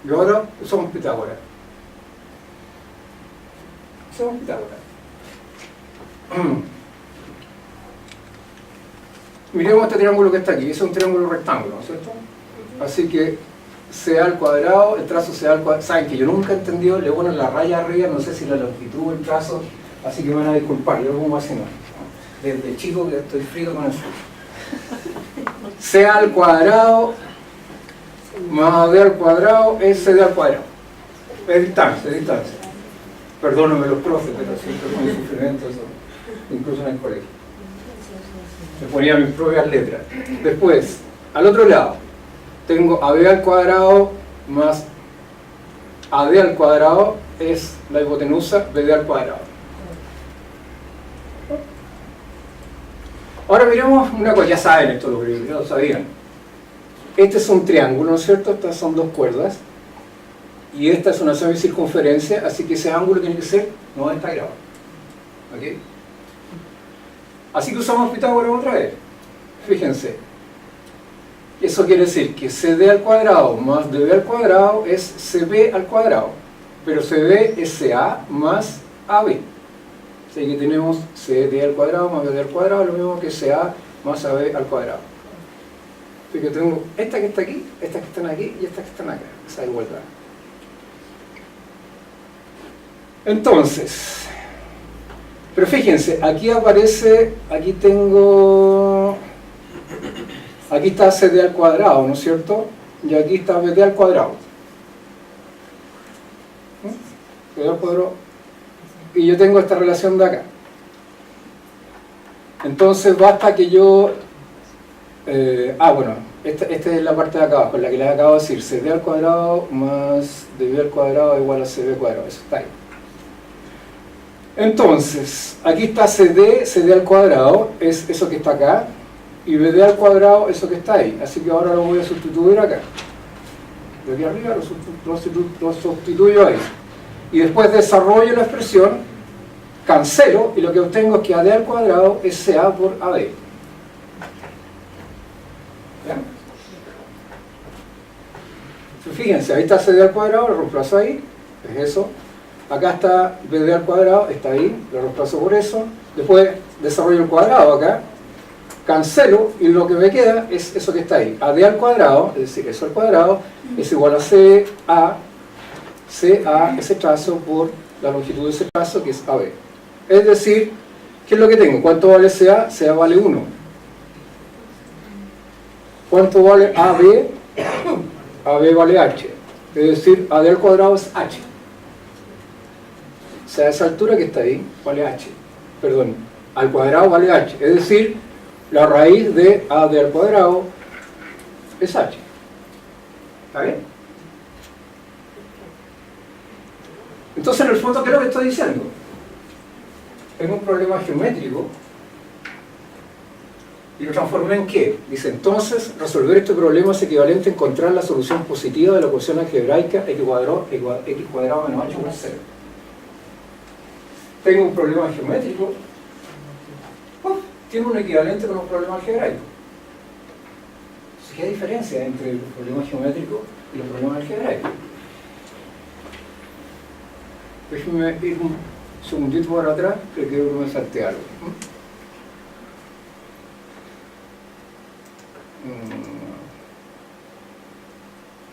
Y ahora usamos Pitágoras. Usamos Pitágoras. Miremos este triángulo que está aquí. Es un triángulo rectángulo, ¿no es cierto? Así que CA al cuadrado, el trazo CA al cuadrado. Saben que yo nunca he entendido, le ponen la raya arriba, no sé si la longitud o el trazo, así que me van a disculpar, yo lo pongo así, no. Desde chico que estoy frito con eso. CA al cuadrado más AD al cuadrado es CD al cuadrado. Es distancia, es distancia. Perdónenme los profes, pero siempre con el sufrimiento eso, incluso en el colegio. Me ponía mis propias letras. Después, al otro lado, tengo AB al cuadrado más AD al cuadrado es la hipotenusa BD al cuadrado. Ahora miremos una cosa, ya saben esto, lo que ya lo sabían. Este es un triángulo, ¿no es cierto? Estas son dos cuerdas. Y esta es una semicircunferencia, así que ese ángulo tiene que ser 90 grados. ¿Ok? Así que usamos Pitágoras otra vez. Fíjense. Eso quiere decir que CD al cuadrado más DB al cuadrado es CB al cuadrado. Pero CB es CA más AB. Así que tenemos CD al cuadrado más BD al cuadrado, lo mismo que CA más AB al cuadrado. Así que tengo esta que está aquí, estas que están aquí y estas que están acá. Esa igualdad. Entonces, pero fíjense, aquí aparece, aquí está CD al cuadrado, ¿no es cierto? Y aquí está BD al cuadrado. BD al cuadrado. Y yo tengo esta relación de acá. Entonces basta que yo... bueno, esta es la parte de acá abajo, la que les acabo de decir. CD al cuadrado más DB al cuadrado igual a CB cuadrado. Eso está ahí. Entonces, aquí está CD al cuadrado, es eso que está acá, y BD al cuadrado, eso que está ahí. Así que ahora lo voy a sustituir acá. De aquí arriba lo sustituyo ahí. Y después desarrollo la expresión, cancelo, y lo que obtengo es que AD al cuadrado es CA por AD. ¿Ya? Fíjense, ahí está CD al cuadrado, lo reemplazo ahí, es eso. Acá está BD al cuadrado, está ahí, lo reemplazo por eso. Después desarrollo el cuadrado acá, cancelo y lo que me queda es eso que está ahí. AD al cuadrado, es decir, eso al cuadrado, es igual a CA, ese trazo por la longitud de ese trazo que es AB. Es decir, ¿qué es lo que tengo? ¿Cuánto vale CA? CA vale 1. ¿Cuánto vale AB? AB vale H. Es decir, AD al cuadrado es H. O sea, esa altura que está ahí vale h, perdón, al cuadrado vale h, es decir, la raíz de AD al cuadrado es H. ¿Está bien? Entonces, en el fondo, ¿qué es lo que estoy diciendo? Tengo un problema geométrico y lo transformé en ¿qué? Dice, entonces, resolver este problema es equivalente a encontrar la solución positiva de la ecuación algebraica x cuadrado menos h por 0. Tengo un problema geométrico, tiene un equivalente con un problema algebraico. Entonces, ¿qué diferencia entre los problemas geométricos y los problemas algebraicos? Déjenme ir un segundito para atrás, que creo que me salté algo.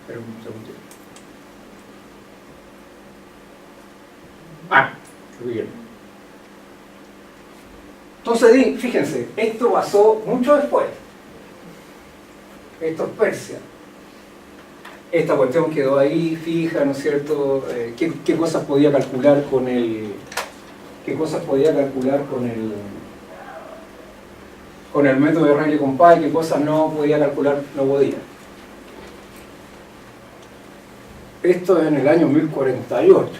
Espera un segundito. Muy bien. Entonces, fíjense, esto pasó mucho después. Esto es Persia. Esta cuestión quedó ahí fija, ¿no es cierto? ¿Qué cosas podía calcular con el... ¿Qué cosas podía calcular con el método de Rayleigh-Compás y qué cosas no podía calcular, no podía? Esto es en el año 1048.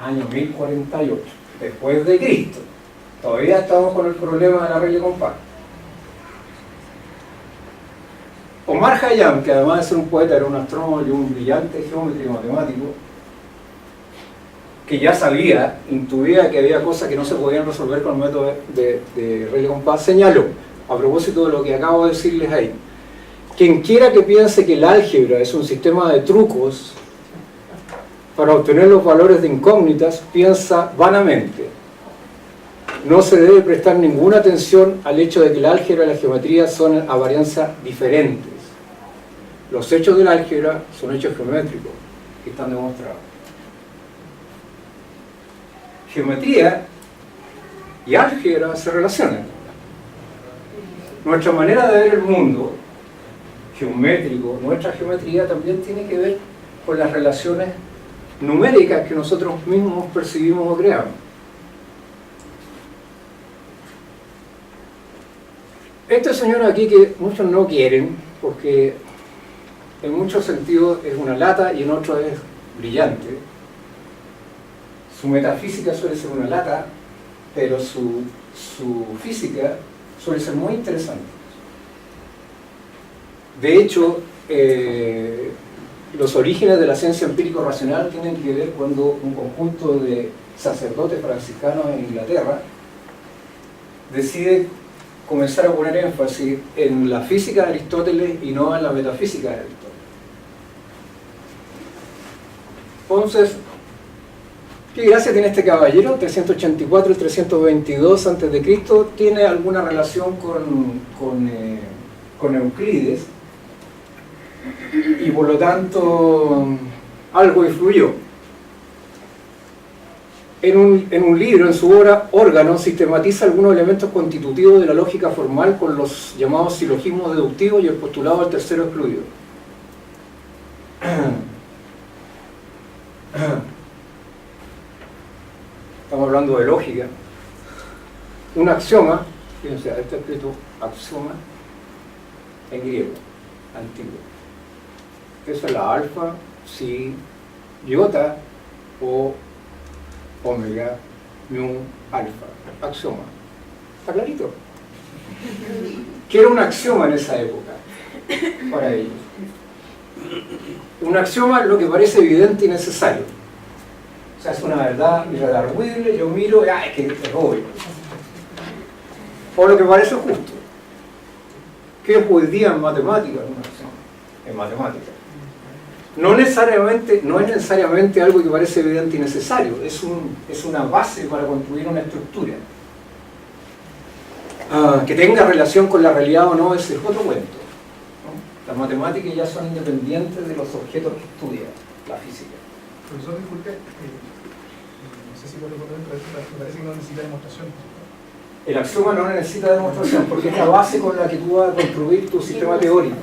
Año 1048, después de Cristo. Todavía estamos con el problema de la Rayleigh-Compás. Omar Khayyam, que además de ser un poeta, era un astrónomo y un brillante geómetra y matemático, que ya sabía, intuía que había cosas que no se podían resolver con el método de Rayleigh-Compás, señaló, a propósito de lo que acabo de decirles ahí, quien quiera que piense que el álgebra es un sistema de trucos para obtener los valores de incógnitas, piensa vanamente. No se debe prestar ninguna atención al hecho de que el álgebra y la geometría son a varianza diferentes. Los hechos del álgebra son hechos geométricos que están demostrados. Geometría y álgebra se relacionan. Nuestra manera de ver el mundo geométrico, nuestra geometría también tiene que ver con las relaciones numéricas que nosotros mismos percibimos o creamos. Este señor aquí que muchos no quieren, porque en muchos sentidos es una lata y en otros es brillante. Su metafísica suele ser una lata, pero su física suele ser muy interesante. De hecho, los orígenes de la ciencia empírico-racional tienen que ver cuando un conjunto de sacerdotes franciscanos en Inglaterra decide comenzar a poner énfasis en la física de Aristóteles y no en la metafísica de Aristóteles. Entonces, ¿qué gracia tiene este caballero? 384 y 322 a.C. tiene alguna relación con Euclides y por lo tanto algo influyó. En un libro, en su obra Órgano, sistematiza algunos elementos constitutivos de la lógica formal con los llamados silogismos deductivos y el postulado del tercero excluido. Estamos hablando de lógica. Un axioma, fíjense, está escrito axioma en griego, antiguo. Eso es la alfa, psi, iota o omega, mu, alfa, axioma. ¿Está clarito? ¿Qué era un axioma en esa época para ellos? Un axioma es lo que parece evidente y necesario. O sea, es una verdad irredarguible, yo miro, es que es obvio. O lo que parece justo. ¿Qué es hoy día en matemáticas una axioma? En matemáticas. No es necesariamente algo que parece evidente y necesario, es una base para construir una estructura. Que tenga relación con la realidad o no, ese es otro cuento, ¿no? Las matemáticas ya son independientes de los objetos que estudia la física. Profesor, disculpe, no sé si lo recuerdo, pero me parece que no necesita demostración. El axioma no necesita demostración porque es la base con la que tú vas a construir tu sistema teórico.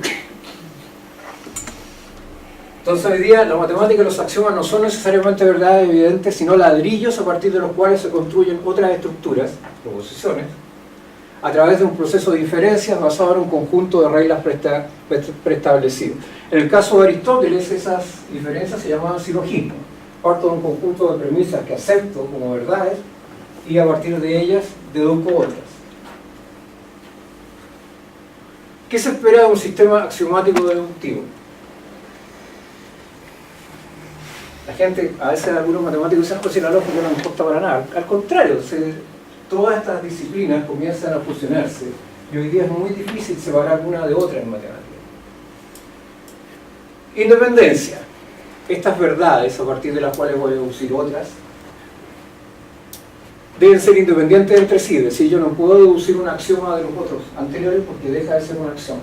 Entonces hoy día la matemática y los axiomas no son necesariamente verdades evidentes, sino ladrillos a partir de los cuales se construyen otras estructuras, proposiciones, a través de un proceso de inferencias basado en un conjunto de reglas preestablecidas. En el caso de Aristóteles, esas inferencias se llamaban silogismos. Parto de un conjunto de premisas que acepto como verdades y a partir de ellas deduzco otras. ¿Qué se espera de un sistema axiomático deductivo? La gente, a veces algunos matemáticos dicen, pues si la lógica no importa para nada. Al contrario, todas estas disciplinas comienzan a fusionarse y hoy día es muy difícil separar una de otra en matemáticas. Independencia. Estas verdades, a partir de las cuales voy a deducir otras, deben ser independientes entre sí. Es decir, yo no puedo deducir un axioma de los otros anteriores porque deja de ser un axioma.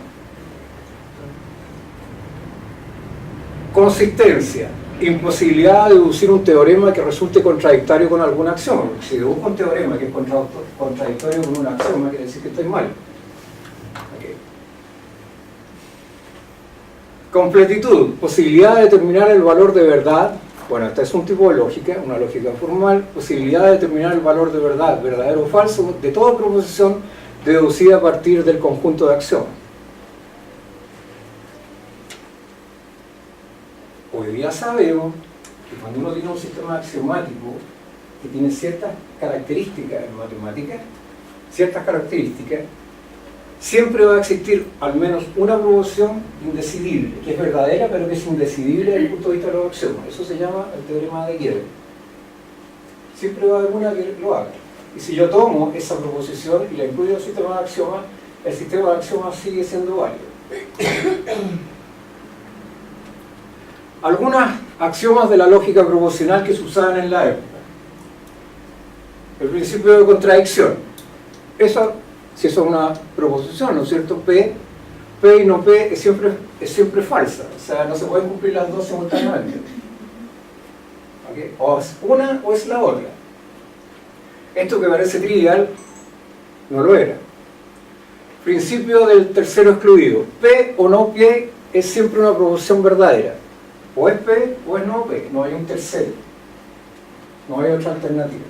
Consistencia. Imposibilidad de deducir un teorema que resulte contradictorio con algún axioma. Si deduzco un teorema que es contradictorio con un axioma, quiere decir que estoy mal. Okay. Completitud. Posibilidad de determinar el valor de verdad. Bueno, este es un tipo de lógica, una lógica formal. Posibilidad de determinar el valor de verdad, verdadero o falso, de toda proposición deducida a partir del conjunto de axiomas. Hoy día sabemos que cuando uno tiene un sistema axiomático que tiene ciertas características en matemáticas, siempre va a existir al menos una proposición indecidible, que es verdadera pero que es indecidible desde el punto de vista de los axiomas. Eso se llama el teorema de Gödel. Siempre va a haber una que lo haga. Y si yo tomo esa proposición y la incluyo en el sistema de axiomas, el sistema de axiomas sigue siendo válido. Algunos axiomas de la lógica proposicional que se usaban en la época. El principio de contradicción. Eso, si eso es una proposición, ¿no es cierto? P y no P es siempre falsa. O sea, no se pueden cumplir las dos simultáneamente. ¿Okay? O es una o es la otra. Esto que parece trivial, no lo era. Principio del tercero excluido. P o no P es siempre una proposición verdadera. O es P o es no P, no hay un tercero, no hay otra alternativa.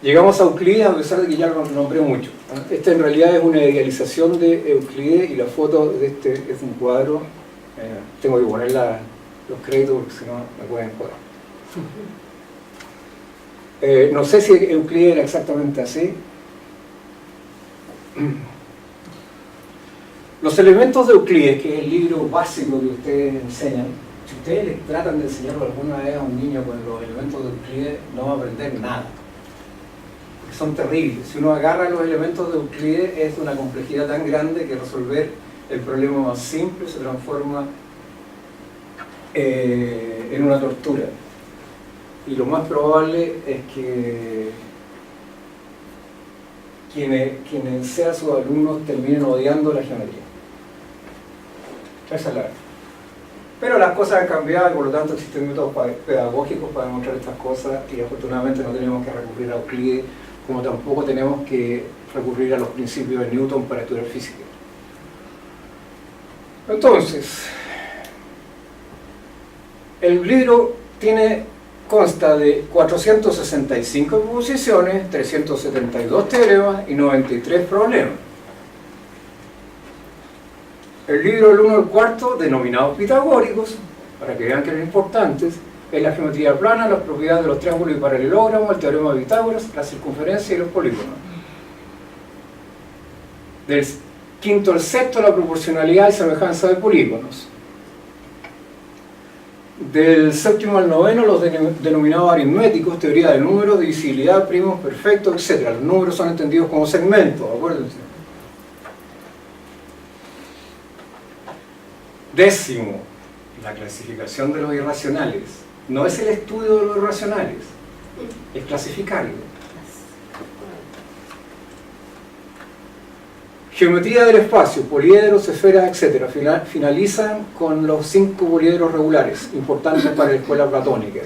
Llegamos a Euclides, a pesar de que ya lo nombré mucho. Esta en realidad es una idealización de Euclides y la foto de este es un cuadro. Tengo que poner los créditos porque si no me pueden joder. No sé si Euclides era exactamente así. Los elementos de Euclides, que es el libro básico que ustedes enseñan, si ustedes les tratan de enseñarlo alguna vez a un niño con los elementos de Euclides, no va a aprender nada. Porque son terribles. Si uno agarra los elementos de Euclides, es de una complejidad tan grande que resolver el problema más simple se transforma en una tortura. Y lo más probable es que quienes sean sus alumnos terminen odiando la geometría. Esa es la verdad. Pero las cosas han cambiado y por lo tanto existen métodos pedagógicos para demostrar estas cosas y afortunadamente no tenemos que recurrir a Euclides, como tampoco tenemos que recurrir a los principios de Newton para estudiar física. Entonces, el libro consta de 465 proposiciones, 372 teoremas y 93 problemas. El libro del 1 al 4, denominados pitagóricos, para que vean que eran importantes, es la geometría plana, las propiedades de los triángulos y paralelogramos, el teorema de Pitágoras, la circunferencia y los polígonos. Del quinto al sexto, la proporcionalidad y semejanza de polígonos. Del séptimo al noveno, los denominados aritméticos, teoría del número, divisibilidad, primos, perfectos, etc. Los números son entendidos como segmentos, acuérdense. Décimo, la clasificación de los irracionales. No es el estudio de los irracionales, es clasificarlo. Geometría del espacio, poliedros, esferas, etc. Finalizan con los 5 poliedros regulares, importantes para la escuela platónica.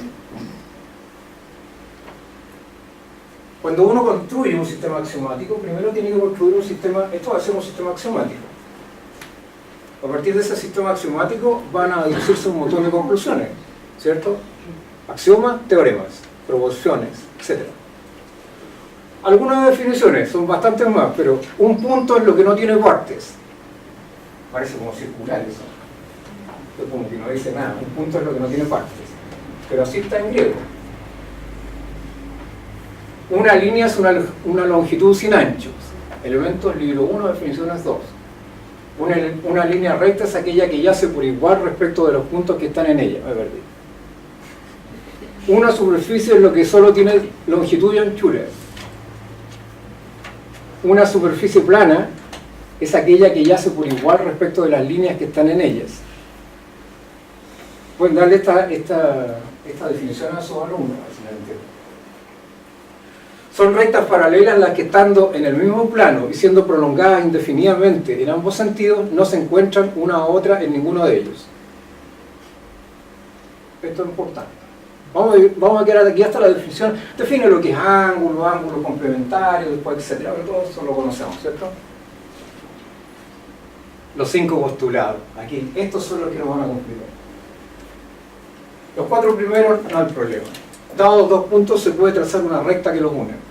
Cuando uno construye un sistema axiomático, primero tiene que construir un sistema, esto va a ser un sistema axiomático. A partir de ese sistema axiomático van a deducirse un montón de conclusiones, ¿cierto? Axiomas, teoremas, proposiciones, etc. Algunas definiciones, son bastantes más, pero un punto es lo que no tiene partes. Parece como circular eso. Como que no dice nada. Un punto es lo que no tiene partes. Pero así está en griego. Una línea es una longitud sin anchos. Elementos, libro 1, definiciones 2. Una línea recta es aquella que yace por igual respecto de los puntos que están en ella. Me perdí. Una superficie es lo que solo tiene longitud y anchura. Una superficie plana es aquella que yace por igual respecto de las líneas que están en ellas. Pueden darle esta definición a sus alumnos. Son rectas paralelas las que, estando en el mismo plano y siendo prolongadas indefinidamente en ambos sentidos, no se encuentran una a otra en ninguno de ellos. Esto es importante. Vamos a quedar aquí hasta la definición. Define lo que es ángulo, ángulo complementario, después, etc. Pero todo eso lo conocemos, ¿cierto? Los 5 postulados. Aquí, estos son los que nos van a cumplir. Los 4 primeros no hay problema. Dados 2 puntos, se puede trazar una recta que los une.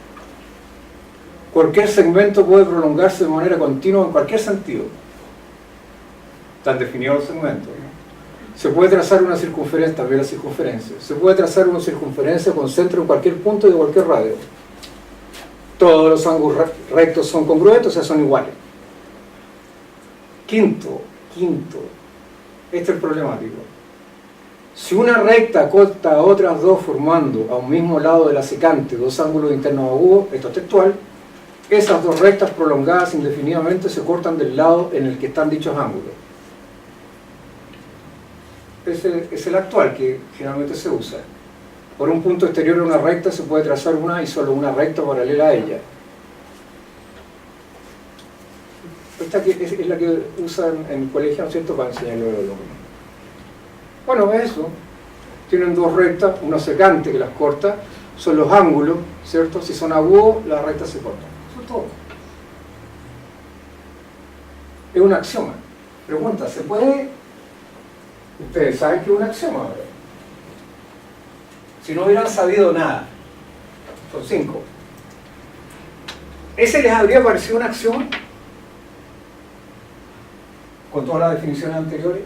Cualquier segmento puede prolongarse de manera continua en cualquier sentido. Están definidos los segmentos, ¿no? Se puede trazar una circunferencia, también la circunferencia. Se puede trazar una circunferencia con centro en cualquier punto y de cualquier radio. Todos los ángulos rectos son congruentes, o sea, son iguales. Quinto, este es el problemático. Si una recta corta a otras dos formando a un mismo lado de la secante dos ángulos internos agudos, esto es textual, esas dos rectas prolongadas indefinidamente se cortan del lado en el que están dichos ángulos. Ese es el actual que generalmente se usa. Por un punto exterior de una recta se puede trazar una y solo una recta paralela a ella. Esta es la que usan en el colegio, ¿cierto?, para enseñarlo a los alumnos. Bueno, eso. Tienen dos rectas, una secante que las corta, son los ángulos, ¿cierto? Si son agudos, las rectas se cortan. Eso es todo. Es un axioma. Pregunta, ¿se puede? Ustedes saben que es un axioma, ¿verdad? Si no hubieran sabido nada, son 5. ¿Ese les habría parecido un axioma? Con todas las definiciones anteriores.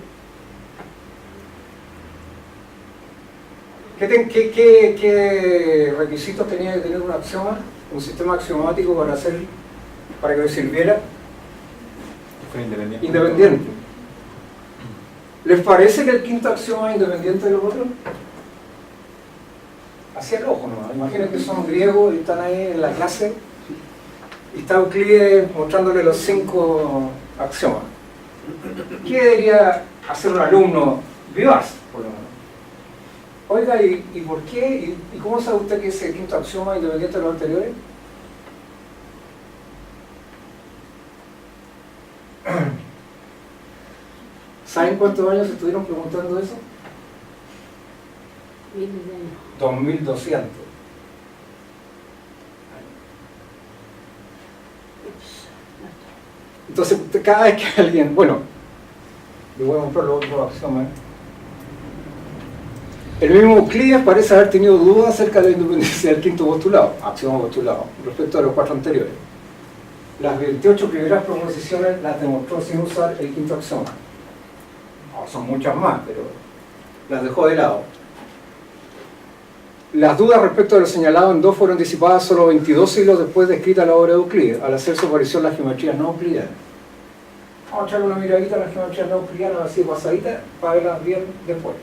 ¿Qué requisitos tenía que tener un axioma? Un sistema axiomático para que sirviera independiente. ¿Les parece que el quinto axioma es independiente de los otros? Hacia el ojo, ¿no? Imaginen que son griegos y están ahí en la clase y está Euclides mostrándole los 5 axiomas. ¿Qué debería hacer un alumno vivaz, por lo menos? Oiga, ¿y por qué? ¿Y cómo sabe usted que ese quinto axioma es independiente de los anteriores? ¿Saben cuántos años estuvieron preguntando eso? 2200. Entonces, cada vez que alguien, bueno, le voy a mostrar los otros axiomas. El mismo Euclides parece haber tenido dudas acerca de la independencia del quinto postulado, axioma postulado, respecto a los 4 anteriores. Las 28 primeras proposiciones las demostró sin usar el quinto axioma. Son muchas más, pero las dejó de lado. Las dudas respecto de lo señalado en 2 fueron disipadas solo 22 siglos después de escrita la obra de Euclides, al hacer su aparición las geometrías no euclidianas. Vamos a echarle una miradita a las geometrías no euclidianas así pasaditas para verlas bien después.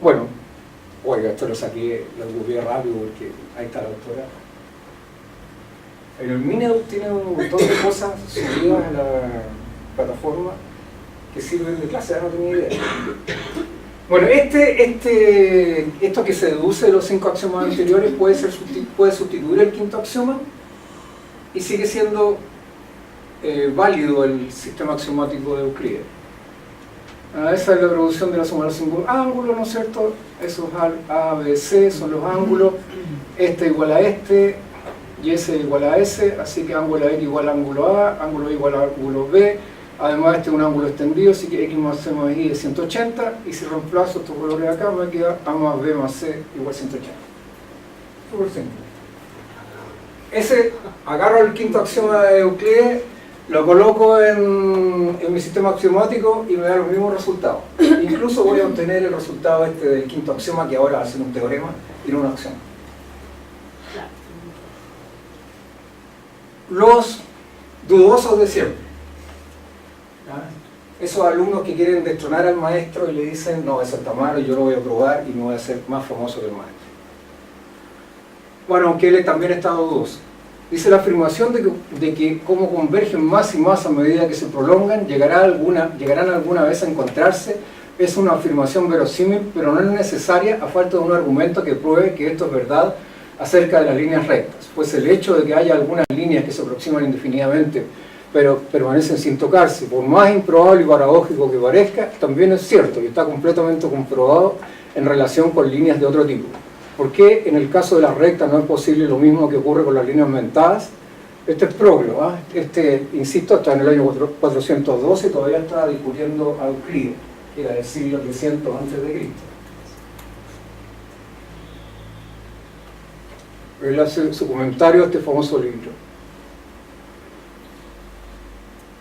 Bueno, oiga, esto lo saqué, lo copié rápido porque ahí está la doctora. El Mineduc tiene un montón de cosas subidas en la plataforma que sirven de clase, ya no tenía idea. Bueno, esto que se deduce de los 5 axiomas anteriores puede sustituir el quinto axioma y sigue siendo válido el sistema axiomático de Euclides. Esa es la producción de la suma de los 5 ángulos, ¿no es cierto? Esos A, B, C son los ángulos, este igual a este, y ese igual a ese, así que ángulo X igual a ángulo A, ángulo Y igual a ángulo B, Además este es un ángulo extendido, así que x más c más y es 180, y si reemplazo estos valores acá me queda a más b más c igual 180. Súper simple. Ese, agarro el quinto axioma de Euclides, lo coloco en mi sistema axiomático y me da los mismos resultados. Incluso voy a obtener el resultado este del quinto axioma, que ahora va a ser un teorema y no un axioma. Los dudosos de siempre. Esos alumnos que quieren destronar al maestro y le dicen, no, eso está malo, yo lo voy a probar y me voy a hacer más famoso que el maestro. Bueno, aunque él también está dudoso. Dice la afirmación de que como convergen más y más a medida que se prolongan, llegarán alguna vez a encontrarse. Es una afirmación verosímil, pero no es necesaria a falta de un argumento que pruebe que esto es verdad acerca de las líneas rectas. Pues el hecho de que haya algunas líneas que se aproximan indefinidamente, pero permanecen sin tocarse, por más improbable y paradójico que parezca, también es cierto y está completamente comprobado en relación con líneas de otro tipo. ¿Por qué en el caso de las rectas no es posible lo mismo que ocurre con las líneas aumentadas? Este es Proclo, insisto, está en el año 412 y todavía está discutiendo a Euclides, que era del siglo 300 a.C. Él hace su comentario a este famoso libro.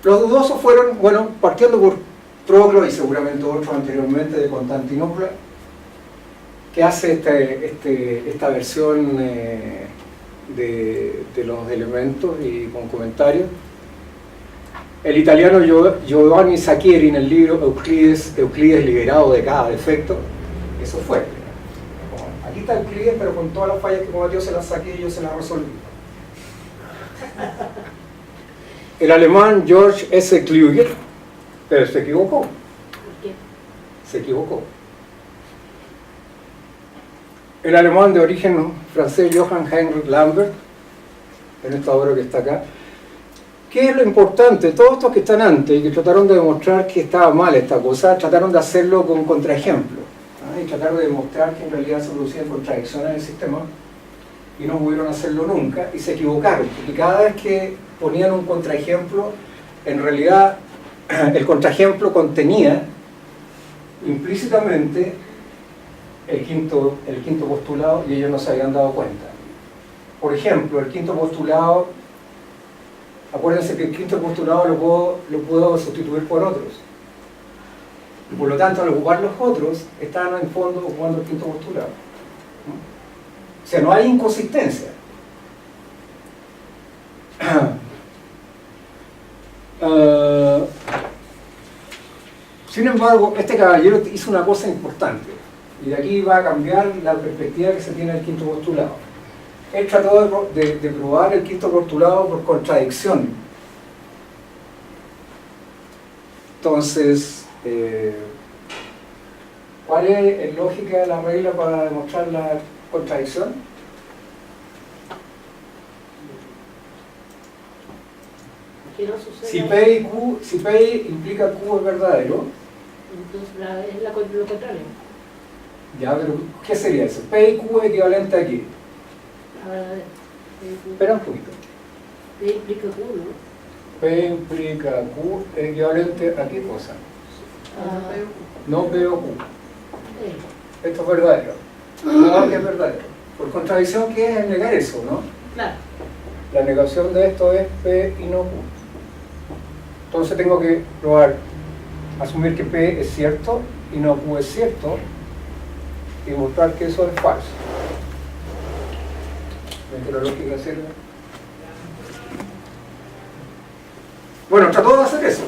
Los dudosos fueron, bueno, partiendo por Proclo y seguramente otros anteriormente de Constantinopla, que hace esta versión de los elementos y con comentarios. El italiano Giovanni Saccheri en el libro Euclides liberado de cada defecto, eso fue. Aquí está Euclides, pero con todas las fallas que cometió se las saqué y yo se las resolví. El alemán George S. Kluger, pero se equivocó. ¿Por qué? Se equivocó. El alemán de origen francés Johann Heinrich Lambert, en esta obra que está acá. ¿Qué es lo importante? Todos estos que están antes y que trataron de demostrar que estaba mal esta cosa, trataron de hacerlo con contraejemplo, y trataron de demostrar que en realidad se producían contradicciones en el sistema y no pudieron hacerlo nunca y se equivocaron, porque cada vez que ponían un contraejemplo, en realidad el contraejemplo contenía implícitamente el quinto postulado y ellos no se habían dado cuenta. Por ejemplo, el quinto postulado, acuérdense que el quinto postulado lo puedo sustituir por otros. Y por lo tanto, al ocupar los otros, están en fondo ocupando el quinto postulado. O sea, no hay inconsistencia. Sin embargo, este caballero hizo una cosa importante, y de aquí va a cambiar la perspectiva que se tiene del quinto postulado. Él trató de probar el quinto postulado por contradicción. Entonces, ¿cuál es la lógica de la regla para demostrar la contradicción? Que no suceda. Si P implica Q es verdadero, Entonces es lo contrario. ya, pero ¿qué sería eso? P y Q es equivalente a qué? Espera un poquito. P implica Q, ¿no? P implica Q es equivalente a qué cosa? No P o Q. Esto es verdadero. No, que es verdadero. Por contradicción, ¿qué es negar eso, no? Claro. La negación de esto es P y no Q. Entonces tengo que probar, asumir que P es cierto y no Q es cierto y mostrar que eso es falso. ¿Ven que la lógica sirve? Bueno, trató de hacer eso.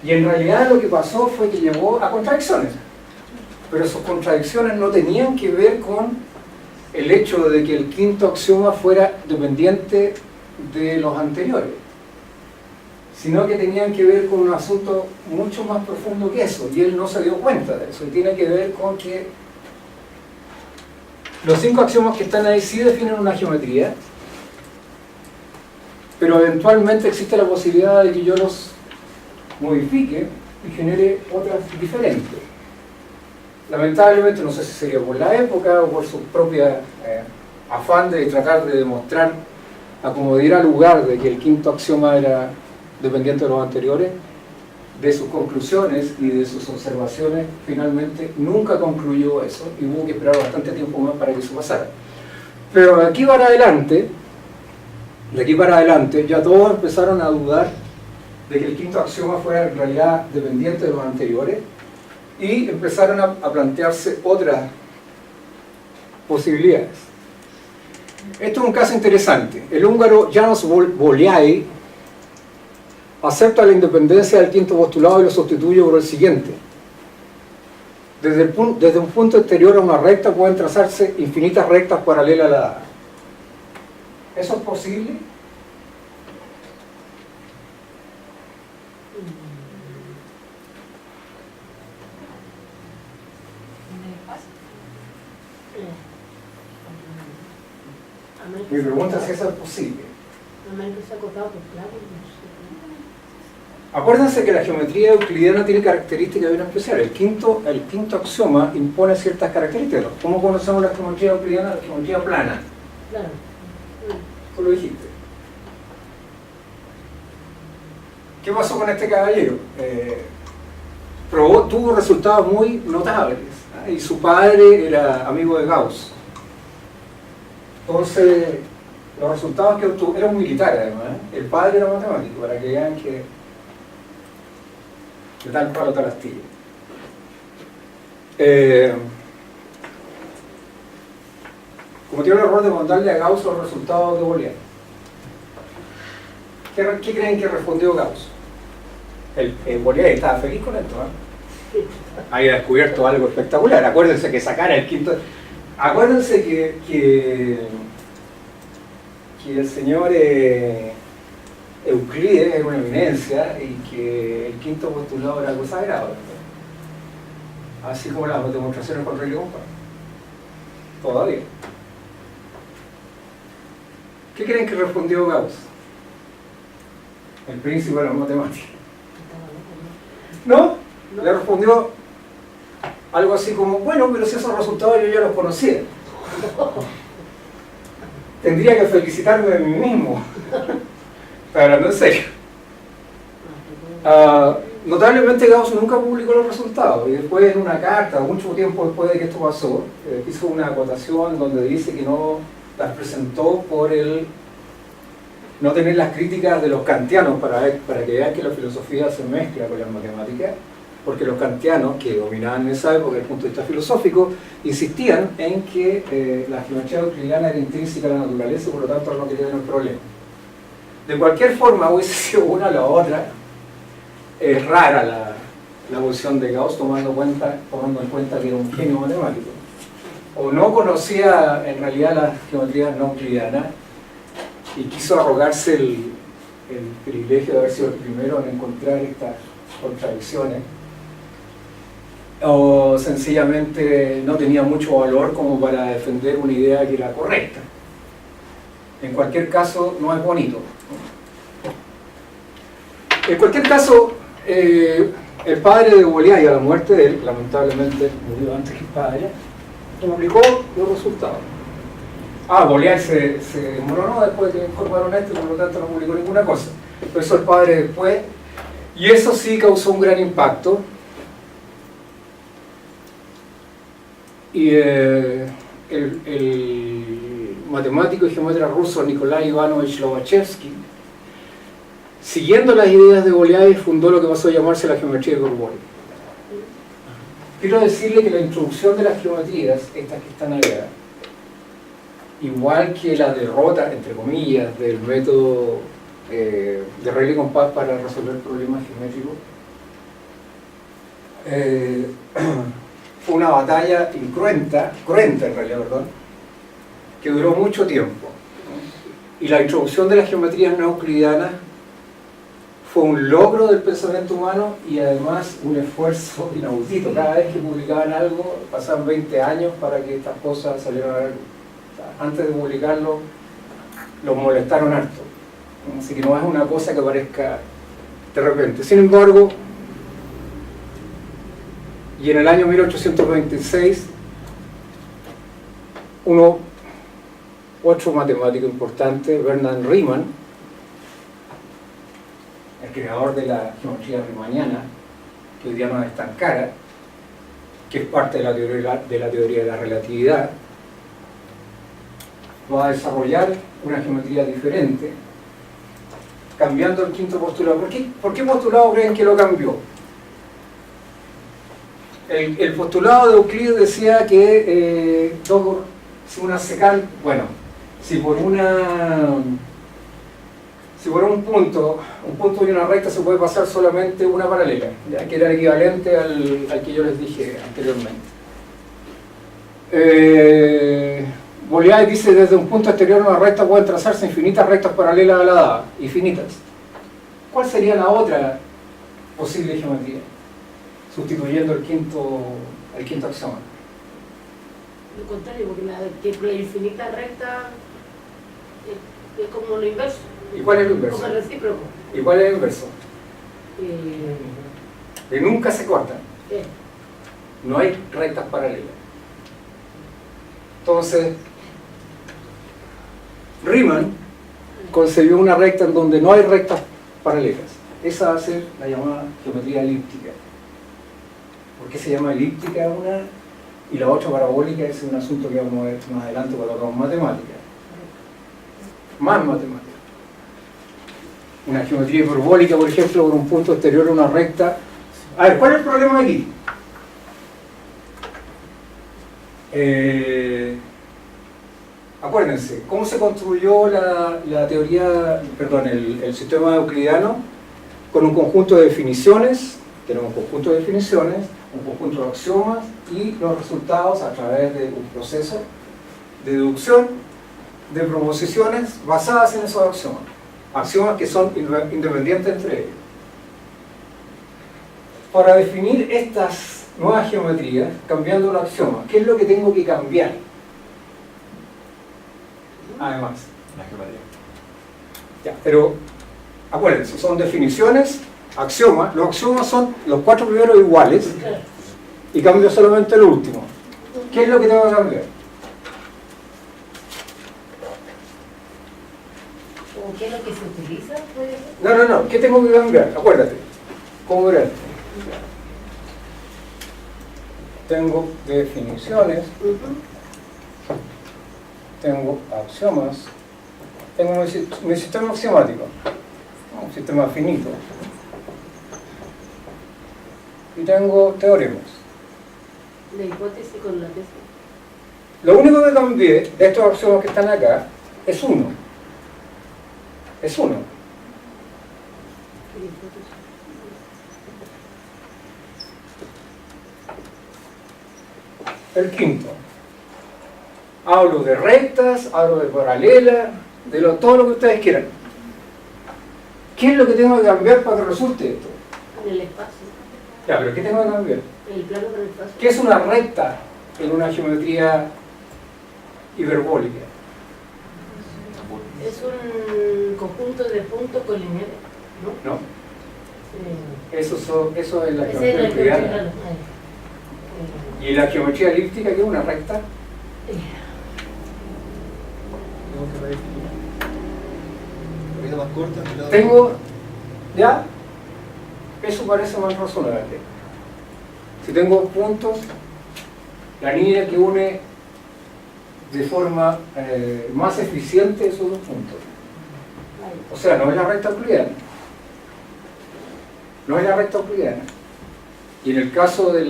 Y en realidad lo que pasó fue que llevó a contradicciones. Pero esas contradicciones no tenían que ver con el hecho de que el quinto axioma fuera dependiente de los anteriores, sino que tenían que ver con un asunto mucho más profundo que eso, y él no se dio cuenta de eso, y tiene que ver con que los 5 axiomas que están ahí sí definen una geometría, pero eventualmente existe la posibilidad de que yo los modifique y genere otras diferentes. Lamentablemente, no sé si sería por la época o por su propia afán de tratar de demostrar, a como diera lugar de que el quinto axioma era dependiente de los anteriores, de sus conclusiones y de sus observaciones, finalmente nunca concluyó eso y hubo que esperar bastante tiempo más para que eso pasara. Pero de aquí para adelante ya todos empezaron a dudar de que el quinto axioma fuera en realidad dependiente de los anteriores y empezaron a plantearse otras posibilidades. Esto es un caso interesante. El húngaro János Bolyai acepta la independencia del quinto postulado y lo sustituye por el siguiente. Desde un punto exterior a una recta pueden trazarse infinitas rectas paralelas a la dada. ¿Eso es posible? Mi pregunta es si eso es posible. Acuérdense que la geometría euclidiana tiene características bien especiales. El quinto axioma impone ciertas características. ¿Cómo conocemos la geometría euclidiana? La geometría plana. Claro. Tú lo dijiste. ¿Qué pasó con este caballero? Tuvo resultados muy notables, ¿eh? Y su padre era amigo de Gauss. Entonces, los resultados que obtuvo, era un militar además, ¿eh? El padre era matemático, para que vean que de tal palo tal astilla. Cometió el error de mandarle a Gauss los resultados de Bolyai. ¿Qué creen que respondió Gauss? El Bolyai estaba feliz con esto, ¿eh? Había descubierto algo espectacular. Acuérdense que sacara el quinto. Acuérdense que el señor Euclides era una eminencia y que el quinto postulado era algo sagrado, ¿verdad? Así como las demostraciones con Rayleigh Compás. Todavía. ¿Qué creen que respondió Gauss? El príncipe de las matemáticas. ¿No? Le respondió algo así como, bueno, pero si esos resultados yo ya los conocía. Tendría que felicitarme de mí mismo. Pero hablando en serio. Notablemente Gauss nunca publicó los resultados y después en una carta, mucho tiempo después de que esto pasó, hizo una acotación donde dice que no las presentó por el no tener las críticas de los kantianos para que vean que la filosofía se mezcla con las matemáticas, porque los kantianos, que dominaban en esa época desde el punto de vista filosófico, insistían en que la geometría euclidiana era intrínseca a la naturaleza y por lo tanto no querían tener problema. De cualquier forma, hubiese sido una o la otra, es rara la posición de Gauss tomando en cuenta que era un genio matemático. O no conocía en realidad las geometrías no euclidianas y quiso arrogarse el privilegio de haber sido el primero en encontrar estas contradicciones, o sencillamente no tenía mucho valor como para defender una idea que era correcta. En cualquier caso, no es bonito. En cualquier caso, el padre de Bolyai, a la muerte de él, lamentablemente murió antes que el padre, publicó los resultados. Bolyai se desmoronó después de que informaron esto y por lo tanto no publicó ninguna cosa. Lo hizo el padre después y eso sí causó un gran impacto. Y el matemático y geómetra ruso Nikolai Ivanovich Lobachevsky, siguiendo las ideas de Bolyai, fundó lo que pasó a llamarse la geometría de Gorboy. Quiero decirle que la introducción de las geometrías, estas que están allá, igual que la derrota, entre comillas, del método de Rayleigh Compás para resolver problemas geométricos, fue una batalla cruenta en realidad, perdón, que duró mucho tiempo. Y la introducción de las geometrías no euclidianas fue un logro del pensamiento humano y además un esfuerzo inaudito. Cada vez que publicaban algo, pasaban 20 años para que estas cosas salieran a la luz. Antes de publicarlo, los molestaron harto. Así que no es una cosa que aparezca de repente. Sin embargo, y en el año 1826, otro matemático importante, Bernard Riemann, creador de la geometría riemanniana, que hoy día no es tan cara, que es parte de la teoría de la relatividad, va a desarrollar una geometría diferente, cambiando el quinto postulado. ¿Por qué postulado creen que lo cambió? El postulado de Euclides decía que si por un punto y una recta se puede pasar solamente una paralela, ya que era el equivalente al que yo les dije anteriormente. Bolyai dice desde un punto exterior a una recta pueden trazarse infinitas rectas paralelas a la dada, infinitas. ¿Cuál sería la otra posible geometría? Sustituyendo el quinto axioma. Lo contrario, porque la infinita recta es como lo inverso. ¿Y cuál es lo inverso? Como el recíproco. ¿Y cuál es el inverso? Que nunca se cortan. No hay rectas paralelas. Entonces, Riemann concebió una recta en donde no hay rectas paralelas. Esa va a ser la llamada geometría elíptica. ¿Por qué se llama elíptica una? Y la otra parabólica es un asunto que vamos a ver más adelante cuando hablamos matemáticas. Más matemáticas. Una geometría hiperbólica, por ejemplo, con un punto exterior a una recta. A ver, ¿cuál es el problema aquí? Acuérdense, ¿cómo se construyó la teoría, el sistema euclidiano? Con un conjunto de definiciones, tenemos un conjunto de definiciones, un conjunto de axiomas y los resultados a través de un proceso de deducción de proposiciones basadas en esos axiomas. Axiomas que son independientes entre ellos. Para definir estas nuevas geometrías, cambiando los axiomas, ¿qué es lo que tengo que cambiar? Además. La geometría. Ya, pero acuérdense, son definiciones, axiomas. Los axiomas son los 4 primeros iguales y cambio solamente el último. ¿Qué es lo que tengo que cambiar? ¿O qué es lo que se utiliza? ¿Puede ser? No. ¿Qué tengo que cambiar? Acuérdate. ¿Cómo era? Tengo definiciones, tengo axiomas, tengo mi sistema axiomático, un sistema finito, y tengo teoremas. La hipótesis con la tesis. Lo único que cambié de estos axiomas que están acá es uno. Es uno. El quinto. Hablo de rectas, hablo de paralelas, de todo lo que ustedes quieran. ¿Qué es lo que tengo que cambiar para que resulte esto? En el espacio. Ya, pero ¿qué tengo que cambiar? En el plano del espacio. ¿Qué es una recta en una geometría hiperbólica? Es un conjunto de puntos colineales, ¿no? No. Eso es la Esa geometría es la euclidiana. geometría. ¿Y la geometría elíptica qué es una recta? Tengo que redefinir. La vida más corta y la Tengo, ¿ya? Eso parece más razonable. Si tengo puntos, la línea que une de forma más eficiente esos dos puntos. O sea, no es la recta euclidiana. No es la recta euclidiana. Y en el caso de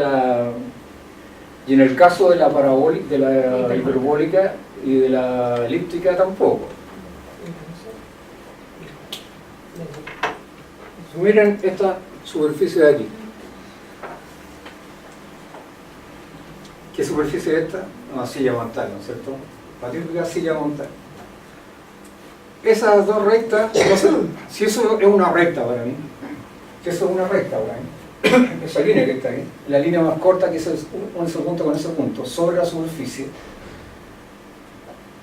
la parabólica, de la hiperbólica y de la elíptica tampoco. Miren esta superficie de aquí. ¿Qué superficie es esta? Una silla montada, ¿no es cierto? La típica silla montada. Esas dos rectas, no sé, si eso es una recta para mí, que eso es una recta para mí, esa línea que está ahí, la línea más corta que es ese punto con ese punto, sobre la superficie,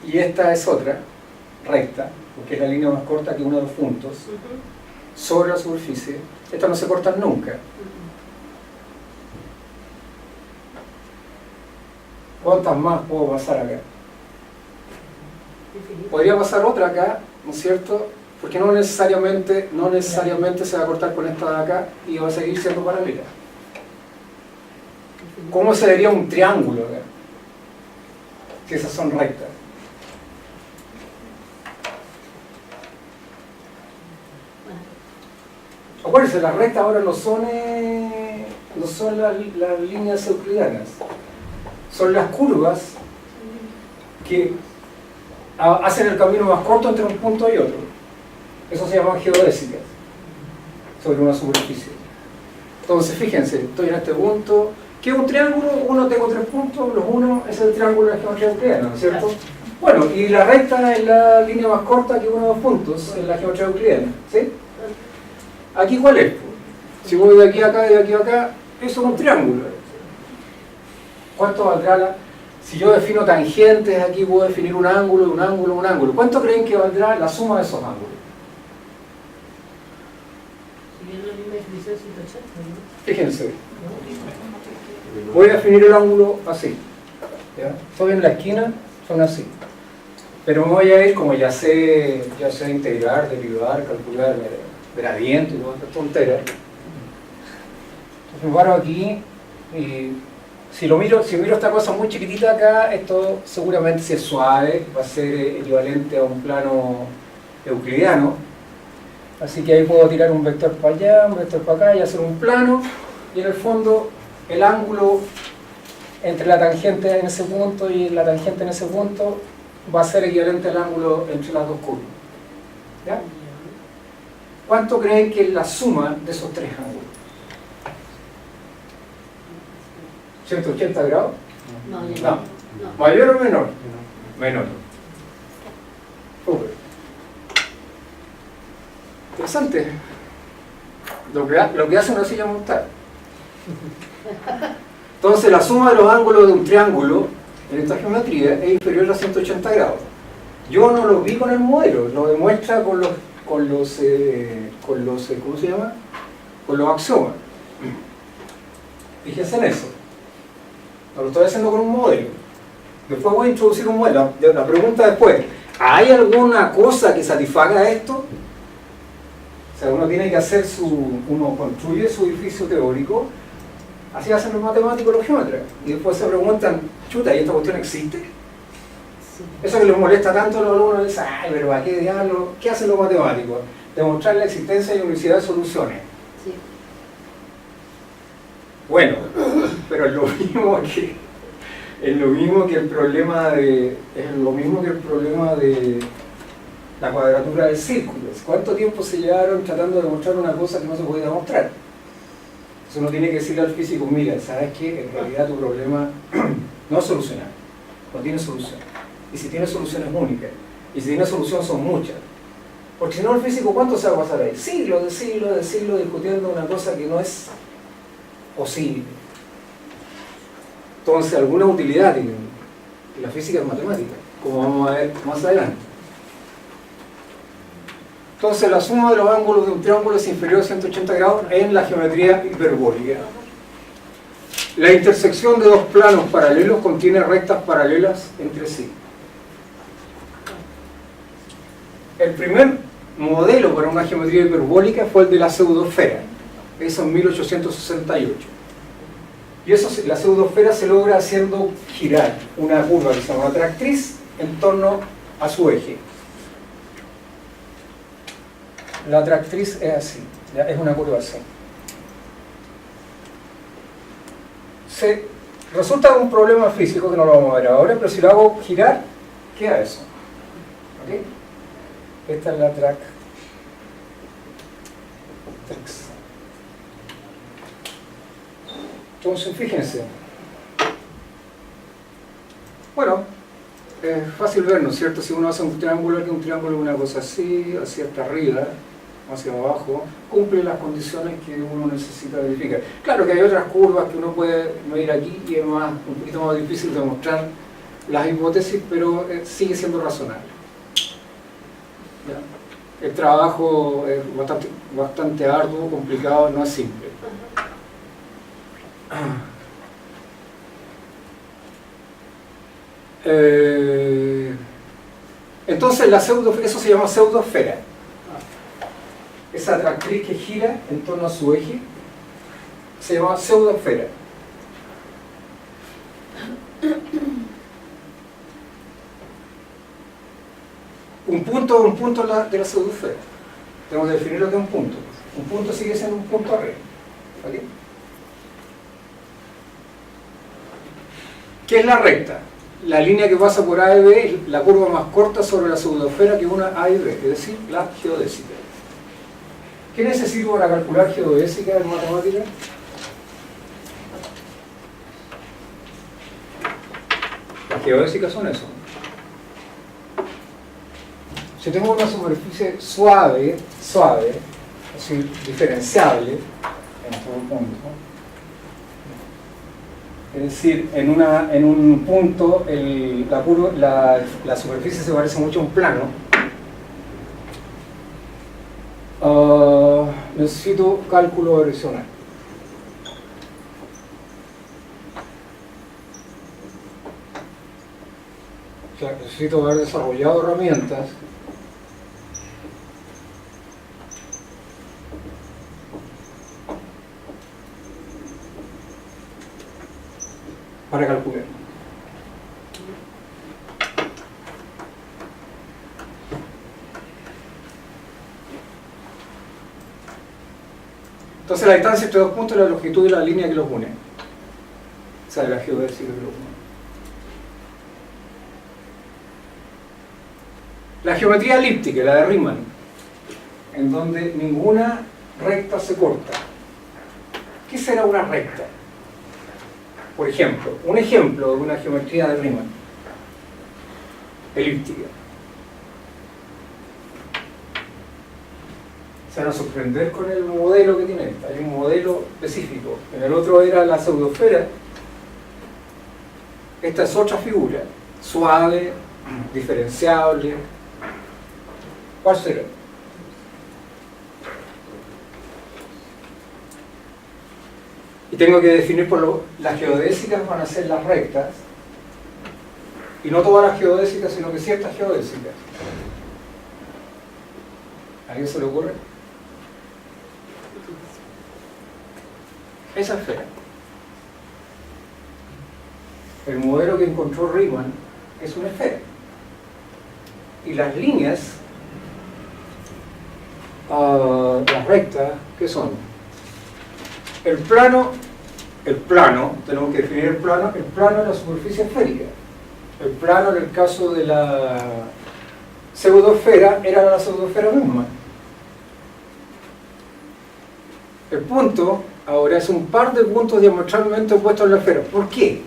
y esta es otra recta, porque es la línea más corta que uno de los puntos, sobre la superficie, estas no se cortan nunca. ¿Cuántas más puedo pasar acá? Podría pasar otra acá, ¿no es cierto? porque no necesariamente se va a cortar con esta de acá y va a seguir siendo paralela. ¿Cómo se vería un triángulo acá? Si esas son rectas. Acuérdense, las rectas ahora no son las líneas euclidianas, son las curvas que hacen el camino más corto entre un punto y otro. Eso se llama geodésicas sobre una superficie. Entonces, fíjense, estoy en este punto. ¿Qué es un triángulo? Uno tengo 3 puntos, los 1 es el triángulo de la geometría euclidiana, ¿no es cierto? Bueno, y la recta es la línea más corta que uno de 2 puntos en la geometría euclidiana, ¿sí? ¿Aquí cuál es? Si voy de aquí a acá y de aquí a acá, eso es un triángulo. ¿Cuánto valdrá la...? Si yo defino tangentes, aquí puedo definir un ángulo, un ángulo, un ángulo. ¿Cuánto creen que valdrá la suma de esos ángulos? Si bien la misma definición 180, ¿no? Fíjense. Voy a definir el ángulo así. ¿Ya? Estoy en la esquina, son así. Pero me voy a ir, como ya sé integrar, derivar, calcular gradiente y todas estas tonteras. Entonces me paro aquí y si miro esta cosa muy chiquitita acá, esto seguramente si es suave, va a ser equivalente a un plano euclidiano. Así que ahí puedo tirar un vector para allá, un vector para acá y hacer un plano. Y en el fondo el ángulo entre la tangente en ese punto y la tangente en ese punto va a ser equivalente al ángulo entre las dos curvas. ¿Ya? ¿Cuánto creen que es la suma de esos 3 ángulos? ¿180 grados? No. ¿Mayor o menor? Menor. Interesante. Lo que hace una silla montada. Entonces la suma de los ángulos de un triángulo en esta geometría es inferior a 180 grados. Yo no lo vi con el modelo, lo demuestra con los ¿cómo se llama? Con los axiomas. Fíjense en eso. No lo estoy haciendo con un modelo. Después voy a introducir un modelo. La pregunta después, ¿hay alguna cosa que satisfaga esto? O sea, uno tiene que hacer uno construye su edificio teórico, así hacen los matemáticos, los geómetras, y después se preguntan, chuta, ¿y esta cuestión existe? Sí. Eso que les molesta tanto a los alumnos, dicen, ay, pero ¿a qué diablo? ¿Qué hacen los matemáticos? Demostrar la existencia de unicidad de soluciones. Sí. Bueno, pero es lo mismo que el problema de la cuadratura del círculo. ¿Cuánto tiempo se llevaron tratando de demostrar una cosa que no se podía demostrar? Entonces uno tiene que decirle al físico, mira, ¿sabes qué? En realidad tu problema no es solucionar, no tiene solución. Y si tiene solución es única. Y si tiene solución son muchas. Porque si no, el físico, ¿cuánto se va a pasar ahí? Siglos discutiendo una cosa que no es posible. Entonces, alguna utilidad tiene. La física es matemática, como vamos a ver más adelante. Entonces, la suma de los ángulos de un triángulo es inferior a 180 grados en la geometría hiperbólica. La intersección de dos planos paralelos contiene rectas paralelas entre sí. El primer modelo para una geometría hiperbólica fue el de la pseudosfera, eso en 1868. Y eso, la pseudosfera se logra haciendo girar una curva que se llama atractriz en torno a su eje. La atractriz es así, ¿ya? Es una curva así. Resulta un problema físico que no lo vamos a ver ahora, pero si lo hago girar, queda eso. ¿Okay? Esta es la atractriz. Entonces, fíjense. Bueno, es fácil ver, ¿no es cierto? Si uno hace un triángulo, aquí un triángulo es una cosa así, hacia hasta arriba, hacia abajo, cumple las condiciones que uno necesita verificar. Claro que hay otras curvas que uno puede medir aquí y es un poquito más difícil demostrar las hipótesis, pero sigue siendo razonable. ¿Ya? El trabajo es bastante arduo, complicado, no es simple. Entonces eso se llama pseudosfera. esa atractriz que gira en torno a su eje, se llama pseudoesfera. Un punto es un punto de la pseudoesfera. Tenemos que definir lo que es un punto. Un punto sigue siendo un punto arriba. ¿Okay? ¿Qué es la recta? La línea que pasa por A y B es la curva más corta sobre la pseudoesfera que una A y B, es decir, la geodésica. ¿Qué necesito para calcular geodésica en matemática? Las geodésicas son eso. Si tengo una superficie suave, así, diferenciable, en todo punto, es decir, en un punto la superficie se parece mucho a un plano, necesito cálculo direccional. O sea, necesito haber desarrollado herramientas para calcular. Entonces la distancia entre dos puntos es la longitud de la línea que los une. O sea, de la geodésica que los une. La geometría elíptica, la de Riemann, en donde ninguna recta se corta. ¿Qué será una recta? Por ejemplo, un ejemplo de una geometría de Riemann elíptica. Se van a sorprender con el modelo que tiene. Hay un modelo específico. En el otro era la pseudoesfera. Esta es otra figura. Suave, diferenciable. ¿Cuál será? Y tengo que definir las geodésicas van a ser las rectas. Y no todas las geodésicas, sino que ciertas geodésicas. ¿A alguien se le ocurre? Esa esfera. El modelo que encontró Riemann es una esfera. Y las líneas, las rectas, ¿qué son? El plano, tenemos que definir el plano es la superficie esférica. El plano en el caso de la pseudoesfera era la pseudoesfera misma. El punto ahora es un par de puntos diametralmente opuestos a la esfera. ¿Por qué?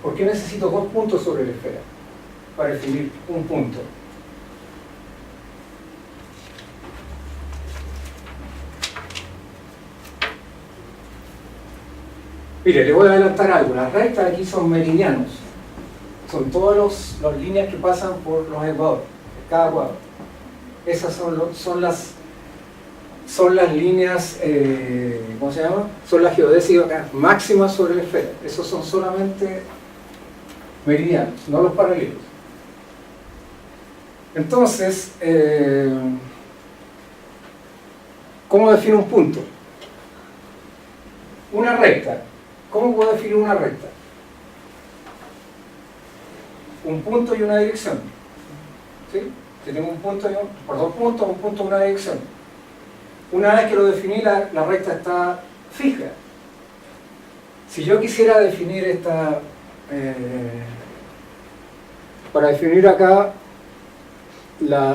¿Por qué necesito dos puntos sobre la esfera para definir un punto? Mire, le voy a adelantar algo. Las rectas aquí son meridianos. Son todas las líneas que pasan por los ecuadores, cada cuadro. Esas son las líneas, ¿cómo se llama? Son las geodésicas máximas sobre la esfera. Esos son solamente meridianos, no los paralelos. Entonces, ¿cómo defino un punto? Una recta. ¿Cómo puedo definir una recta? Un punto y una dirección. ¿Sí? Si tengo un punto por dos puntos, un punto y una dirección. Una vez que lo definí, la recta está fija. Si yo quisiera definir esta... para definir acá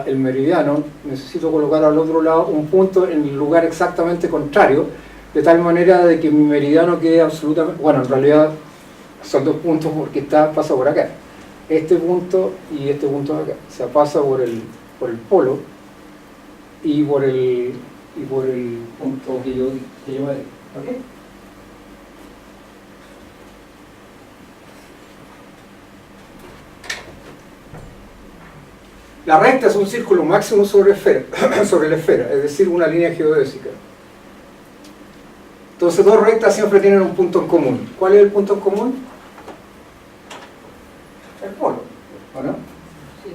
el meridiano, necesito colocar al otro lado un punto en el lugar exactamente contrario, de tal manera de que mi meridiano quede absolutamente... Bueno, en realidad son dos puntos porque pasa por acá. Este punto y este punto de acá. O sea, pasa por el polo y por el punto que yo me di. ¿Ok? La recta es un círculo máximo sobre la esfera, es decir, una línea geodésica. Entonces, dos rectas siempre tienen un punto en común. ¿Cuál es el punto en común? El polo, ¿o no? Sí.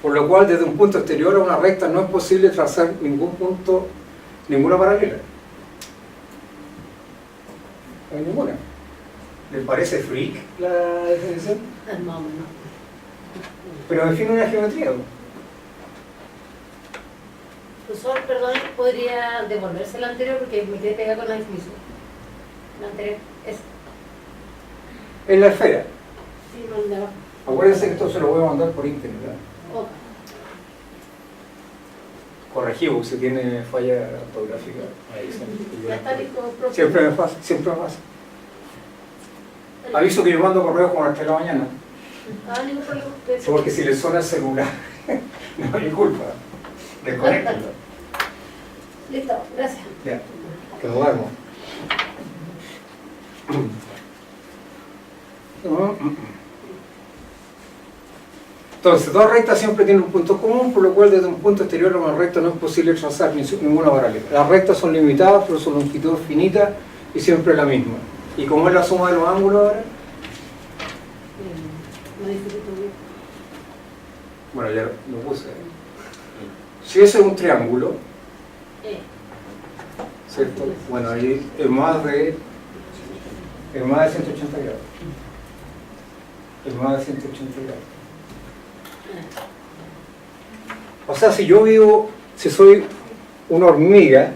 Por lo cual, desde un punto exterior a una recta no es posible trazar ningún punto, ninguna paralela. No hay ninguna. ¿Les parece freak la definición? Más o menos. Pero define una geometría. Profesor, perdón, ¿podría devolverse la anterior? Porque me quedé pegada con la definición. La anterior es... Es la esfera. Sí, no, de abajo. Acuérdense que esto se lo voy a mandar por internet. Ok. Corregivo, si tiene falla ortográfica. Ya está listo, profe. Siempre me pasa, siempre me pasa. Aviso que yo mando correos como hasta la mañana. Ah, ningún problema. Porque si le suena el celular, no hay culpa. Desconéctenlo. Listo, gracias. Ya, que duermo. Entonces, dos rectas siempre tienen un punto común, por lo cual desde un punto exterior a una recta no es posible trazar ninguna paralela. Las rectas son limitadas por su longitud finita y siempre la misma. ¿Y cómo es la suma de los ángulos ahora? No disfruto bien. Bueno, ya lo puse. Si ese es un triángulo, ¿cierto? Bueno, ahí es más de 180 grados. Es más de 180 grados. O sea, si soy una hormiga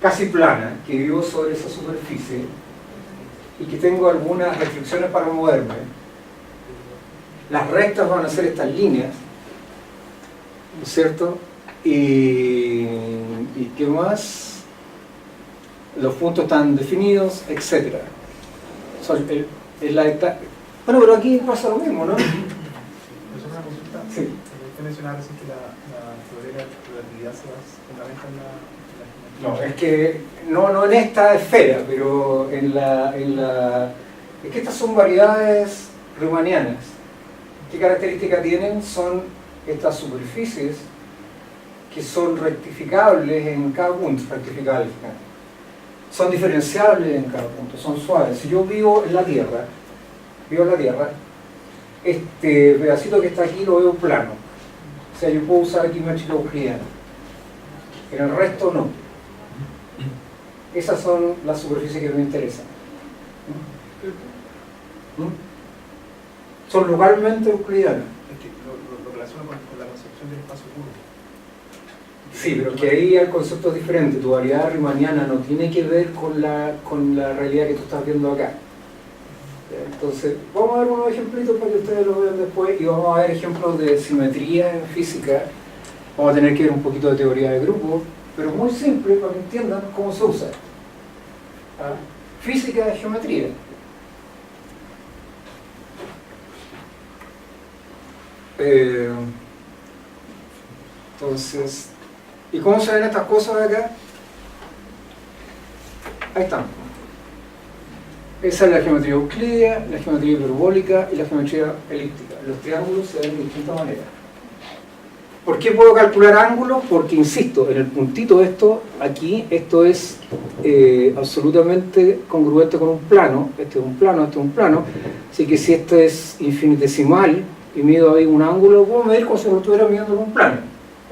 casi plana, que vivo sobre esa superficie y que tengo algunas restricciones para moverme, las rectas van a ser estas líneas, ¿no es cierto? Y ¿qué más? Los puntos están definidos, etc. Bueno, pero aquí pasa lo mismo, ¿no? ¿Es una consulta? Sí. Usted mencionaba recién que la teoría de la relatividad se fundamenta en la No, es que no en esta esfera, pero es que estas son variedades riemannianas. ¿Qué características tienen? Son estas superficies que son rectificables en cada punto, rectificables. Son diferenciables en cada punto, son suaves. Si yo vivo en la Tierra, este pedacito que está aquí lo veo plano. O sea, yo puedo usar aquí métrica euclidiana. En el resto no. Esas son las superficies que me interesan. Son localmente euclidianas. Es que lo relaciona con la concepción del espacio puro. Sí, pero que ahí el concepto es diferente. Tu variedad riemanniana no tiene que ver con la realidad que tú estás viendo acá. Entonces, vamos a ver unos ejemplitos para que ustedes lo vean después y vamos a ver ejemplos de simetría en física. Vamos a tener que ver un poquito de teoría de grupos, pero muy simple para que entiendan cómo se usa. Física de geometría. Entonces, ¿y cómo se ven estas cosas de acá? Ahí están. Esa es la geometría euclídea, la geometría hiperbólica y la geometría elíptica. Los triángulos se ven de distintas maneras. ¿Por qué puedo calcular ángulos? Porque, insisto, en el puntito esto es absolutamente congruente con un plano. Este es un plano, este es un plano. Así que si este es infinitesimal y mido ahí un ángulo, puedo medir como si lo estuviera midiendo en un plano.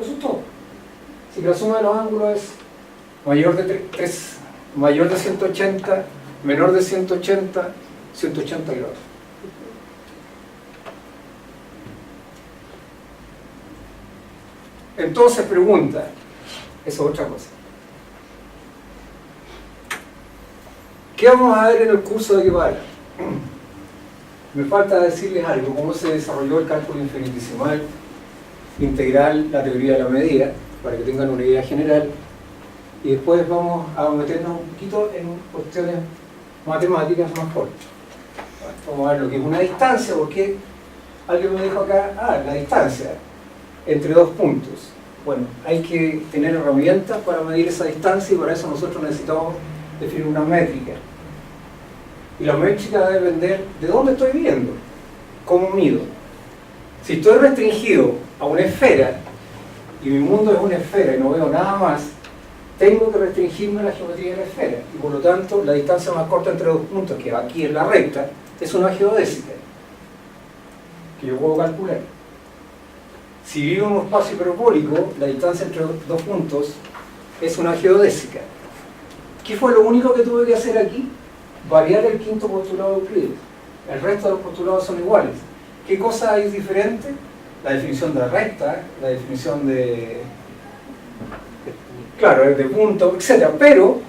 Eso es todo. Así que la suma de los ángulos es mayor de 180, menor de 180, 180 grados. Entonces pregunta, eso es otra cosa. ¿Qué vamos a ver en el curso de Guevara? Me falta decirles algo, cómo se desarrolló el cálculo infinitesimal, integral, la teoría de la medida, para que tengan una idea general. Y después vamos a meternos un poquito en cuestiones matemáticas más cortas. Vamos a ver lo que es una distancia, porque alguien me dijo acá, la distancia entre dos puntos. Bueno, hay que tener herramientas para medir esa distancia y para eso nosotros necesitamos definir una métrica. Y la métrica debe depender de dónde estoy viendo, cómo mido. Si estoy restringido a una esfera y mi mundo es una esfera y no veo nada más, tengo que restringirme a la geometría de la esfera y por lo tanto la distancia más corta entre dos puntos, que aquí es la recta, es una geodésica que yo puedo calcular. Si vivo en un espacio hiperbólico, la distancia entre dos puntos es una geodésica. ¿Qué fue lo único que tuve que hacer aquí? Variar el quinto postulado de Euclides. El resto de los postulados son iguales. ¿Qué cosa hay diferente? La definición de recta, la definición de punto, etc. Pero,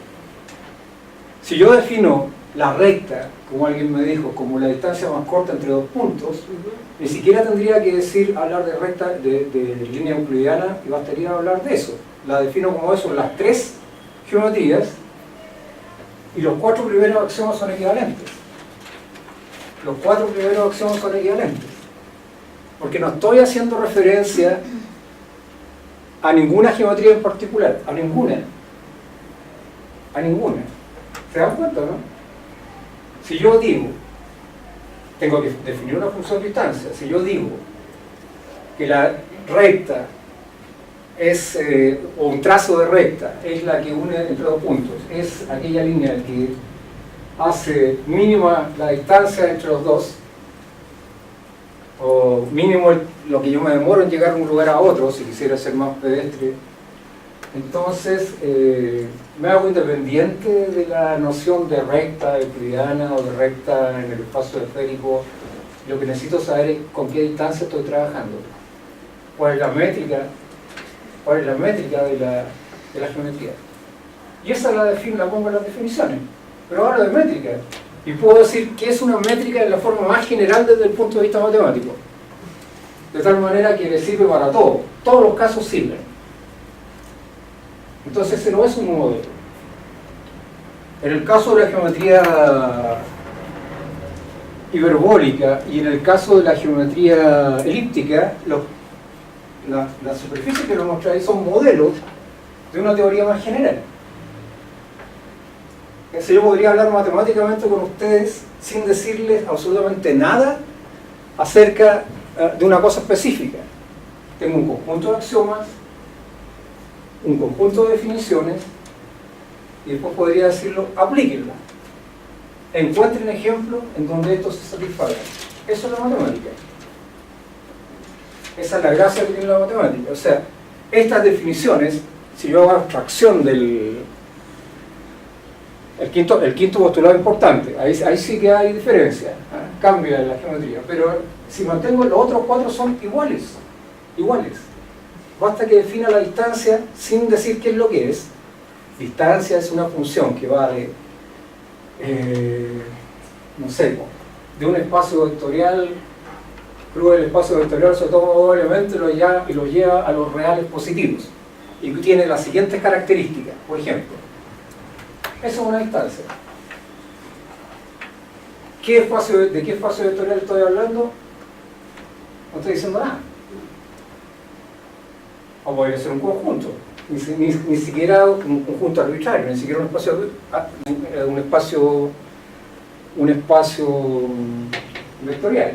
si yo defino la recta, como alguien me dijo, como la distancia más corta entre dos puntos, ni siquiera tendría que hablar de recta, de línea euclidiana, y bastaría hablar de eso. La defino como eso en las tres geometrías, y los cuatro primeros axiomas son equivalentes. Los cuatro primeros axiomas son equivalentes. Porque no estoy haciendo referencia a ninguna geometría en particular, a ninguna. ¿Se dan cuenta, no? Si yo digo, tengo que definir una función de distancia, si yo digo que la recta es, o un trazo de recta es la que une entre dos puntos, es aquella línea que hace mínima la distancia entre los dos, o mínimo lo que yo me demoro en llegar de un lugar a otro, si quisiera ser más pedestre, entonces me hago independiente de la noción de recta euclidiana o de recta en el espacio esférico. Lo que necesito saber es con qué distancia estoy trabajando, cuál es la métrica de la geometría. Y esa la pongo en las definiciones, pero hablo de métrica. Y puedo decir que es una métrica en la forma más general desde el punto de vista matemático. De tal manera que le sirve para todo. Todos los casos sirven. Entonces ese no es un modelo. En el caso de la geometría hiperbólica y en el caso de la geometría elíptica, las superficies que lo mostré son modelos de una teoría más general. Yo podría hablar matemáticamente con ustedes sin decirles absolutamente nada acerca de una cosa específica. Tengo un conjunto de axiomas, un conjunto de definiciones, y después podría decirlo, aplíquenla. Encuentren ejemplos en donde esto se satisfaga. Eso es la matemática. Esa es la gracia que tiene la matemática. O sea, estas definiciones, si yo hago abstracción del el quinto postulado importante, ahí sí que hay diferencia, cambia la geometría, pero si mantengo los otros cuatro son iguales. Basta que defina la distancia sin decir qué es lo que es. Distancia es una función que va de, no sé, de un espacio vectorial, luego el espacio vectorial se toma obviamente y lo lleva a los reales positivos, y tiene las siguientes características, por ejemplo. Eso es una distancia. ¿De qué espacio vectorial estoy hablando? No estoy diciendo nada. O podría ser un conjunto, ni siquiera un conjunto arbitrario, ni siquiera un espacio vectorial.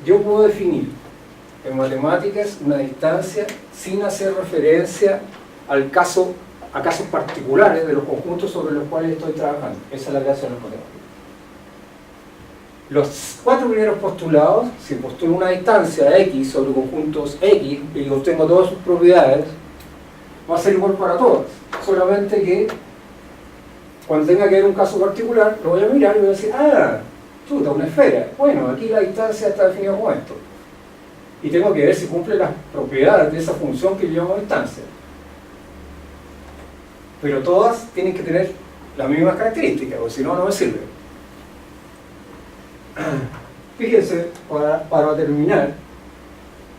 Yo puedo definir en matemáticas una distancia sin hacer referencia a casos particulares de los conjuntos sobre los cuales estoy trabajando. Esa es la gracia de los matemáticos. Los cuatro primeros postulados, si postulo una distancia X sobre conjuntos X y obtengo todas sus propiedades, va a ser igual para todas. Solamente que cuando tenga que ver un caso particular, lo voy a mirar y voy a decir, chuta, una esfera. Bueno, aquí la distancia está definida como esto. Y tengo que ver si cumple las propiedades de esa función que yo llamo distancia. Pero todas tienen que tener las mismas características, porque si no, no me sirve. Fíjense, para terminar,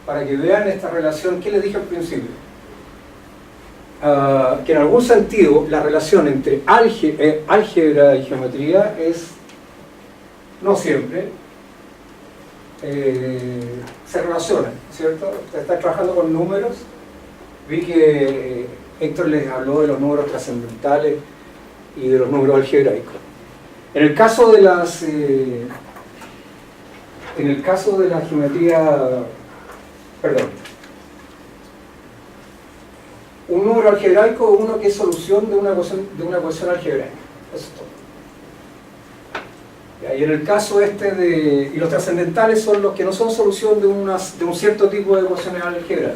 para que vean esta relación, ¿qué les dije al principio? Que en algún sentido la relación entre álgebra y geometría es, no siempre, se relacionan, ¿cierto? Estás trabajando con números, vi que Héctor les habló de los números trascendentales y de los números algebraicos. En el caso de la geometría, un número algebraico es uno que es solución de una ecuación algebraica. Eso es todo. Y en el caso y los trascendentales son los que no son solución de un cierto tipo de ecuaciones álgebras.